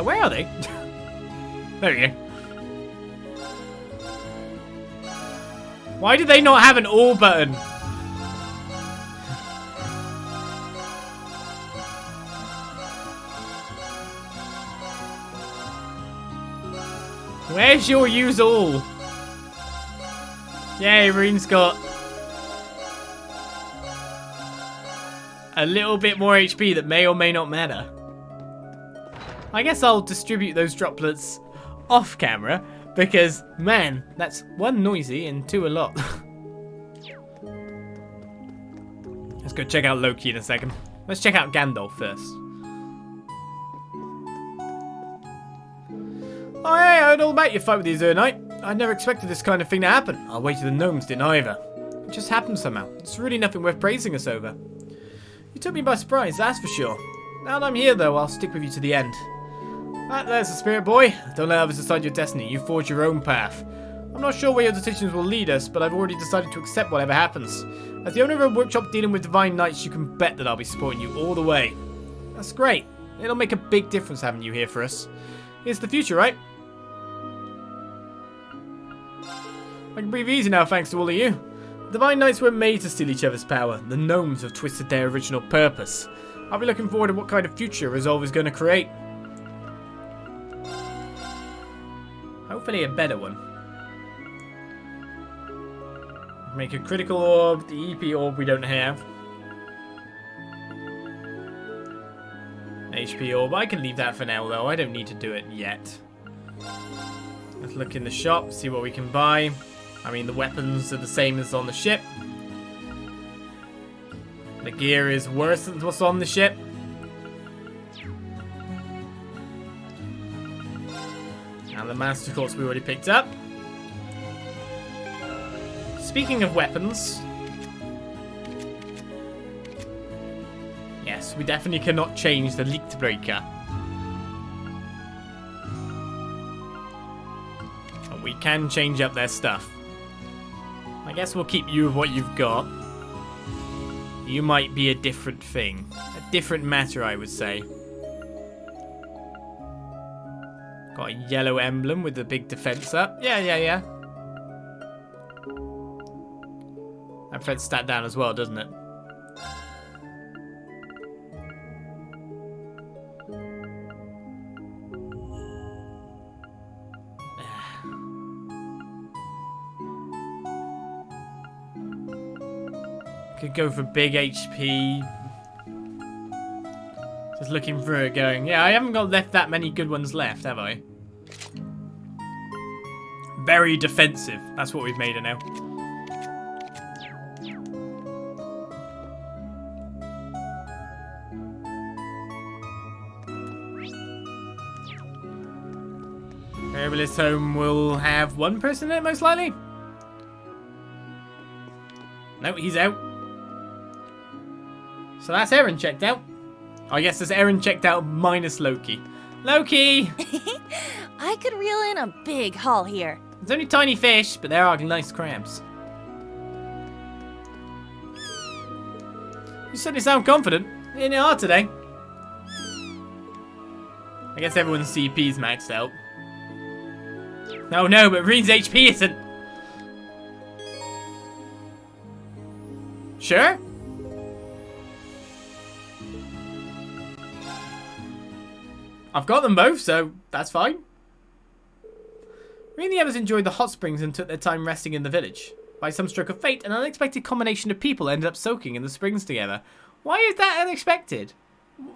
Speaker 2: Where are they? There we go. Why do they not have an all button? Where's your use all? Yay, Reen's got a little bit more HP that may or may not matter. I guess I'll distribute those droplets off camera because, man, that's 1 noisy and 2 a lot. Let's go check out Loki in a second. Let's check out Gandalf first. heard all about your fight with the Azure Knight. I never expected this kind of thing to happen. Our way to the gnomes didn't either. It just happened somehow. It's really nothing worth praising us over. You took me by surprise, that's for sure. Now that I'm here, though, I'll stick with you to the end. There's the spirit, boy. Don't let others decide your destiny. You forge your own path. I'm not sure where your decisions will lead us, but I've already decided to accept whatever happens. As the owner of a workshop dealing with divine knights, you can bet that I'll be supporting you all the way. That's great. It'll make a big difference having you here for us. It's the future, right? I can breathe easy now thanks to all of you. The divine knights were made to steal each other's power. The gnomes have twisted their original purpose. I'll be looking forward to what kind of future Resolve is going to create. Hopefully a better one. Make a critical orb, the EP orb we don't have. HP orb, I can leave that for now though, I don't need to do it yet. Let's look in the shop, see what we can buy. I mean the weapons are the same as on the ship. The gear is worse than what's on the ship. And the master course we already picked up. Speaking of weapons, yes, we definitely cannot change the leaked breaker. But we can change up their stuff. I guess we'll keep you with what you've got. You might be a different thing. A different matter, I would say. Got a yellow emblem with the big defense up. Yeah. That Fred's stat down as well, doesn't it? Could go for big HP. Just looking through it going, yeah, I haven't got left that many good ones left, have I? Very defensive. That's what we've made it now. Herbalist home will have one person in it, most likely. No, he's out. So that's Eryn checked out. I guess that's Eryn checked out minus Loki. Loki!
Speaker 5: I could reel in a big haul here.
Speaker 2: There's only tiny fish, but there are nice crabs. You certainly sound confident. In it hard today. I guess everyone's CP's maxed out. Oh no, but Reen's HP isn't. Sure? I've got them both, so that's fine. Reen and the others enjoyed the hot springs and took their time resting in the village. By some stroke of fate, an unexpected combination of people ended up soaking in the springs together. Why is that unexpected?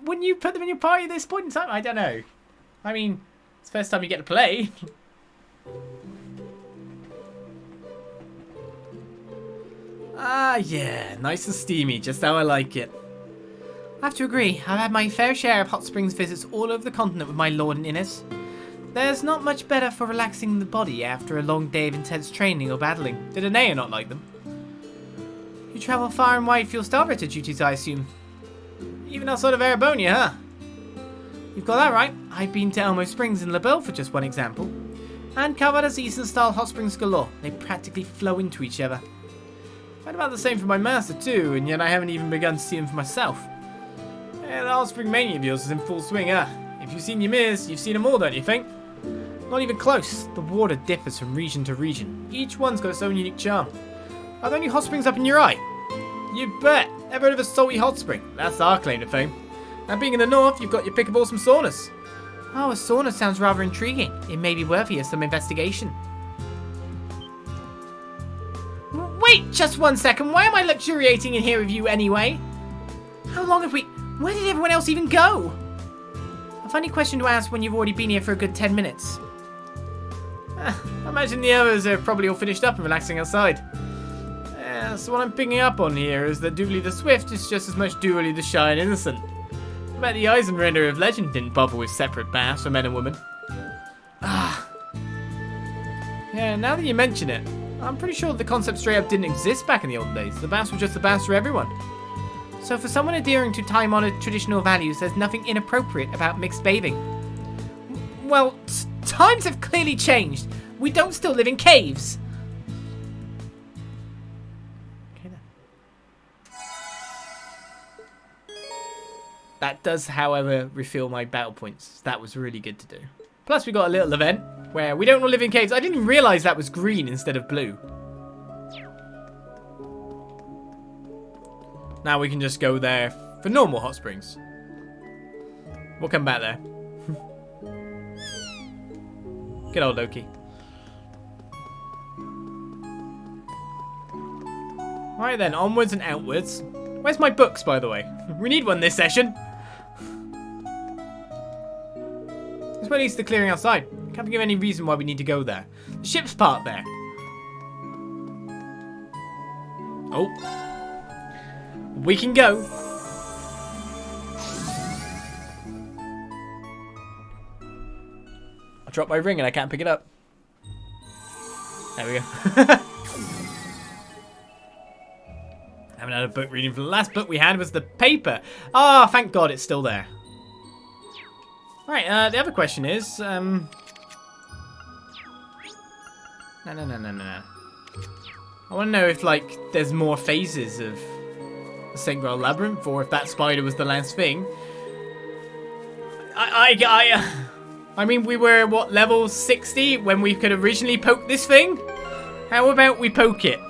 Speaker 2: Wouldn't you put them in your party at this point in time? I don't know. I mean, it's the first time you get to play. Ah, yeah. Nice and steamy, just how I like it. I have to agree. I've had my fair share of hot springs visits all over the continent with my lord and Innes. There's not much better for relaxing the body after a long day of intense training or battling. Did Anea not like them? You travel far and wide for your starfighter duties, I assume. Even outside of Erebonia, huh? You've got that right. I've been to Elmo Springs in La Belle for just one example. And Calvados Eastern-style hot springs galore. They practically flow into each other. I've had about the same for my master too, and yet I haven't even begun to see them for myself. Yeah, the hot spring mania of yours is in full swing, huh? If you've seen Ymir's, you've seen them all, don't you think? Not even close. The water differs from region to region. Each one's got its own unique charm. Are there any hot springs up in your eye? You bet. Ever heard of a salty hot spring? That's our claim to fame. And being in the north, you've got your pick of awesome saunas. Oh, a sauna sounds rather intriguing. It may be worthy of some investigation. Wait just one second. Why am I luxuriating in here with you anyway? How long have we... Where did everyone else even go? A funny question to ask when you've already been here for a good 10 minutes. I imagine the others are probably all finished up and relaxing outside. So what I'm picking up on here is that Dooley the Swift is just as much Dooley the Shy and Innocent. I bet the Eisenrender of Legend didn't bother with separate baths for men and women. Yeah, now that you mention it, I'm pretty sure the concept straight up didn't exist back in the old days. The baths were just the baths for everyone. So for someone adhering to time-honored traditional values, there's nothing inappropriate about mixed bathing. Well, times have clearly changed. We don't still live in caves. Okay then. That does, however, refill my battle points. That was really good to do. Plus, we got a little event where we don't all live in caves. I didn't even realize that was green instead of blue. Now we can just go there for normal hot springs. We'll come back there. Good old Loki. Alright then, onwards and outwards. Where's my books, by the way? We need one this session. This way leads to the clearing outside. Can't think of any reason why we need to go there. The ship's parked there. Oh. We can go. I dropped my ring and I can't pick it up. There we go. Haven't had a book reading for the last book we had was the paper. Ah, thank God it's still there. Right, the other question is, No. I want to know if, like, there's more phases of the St. Graal Labyrinth, or if that spider was the last thing. I mean, we were, what, level 60 when we could originally poke this thing? How about we poke it?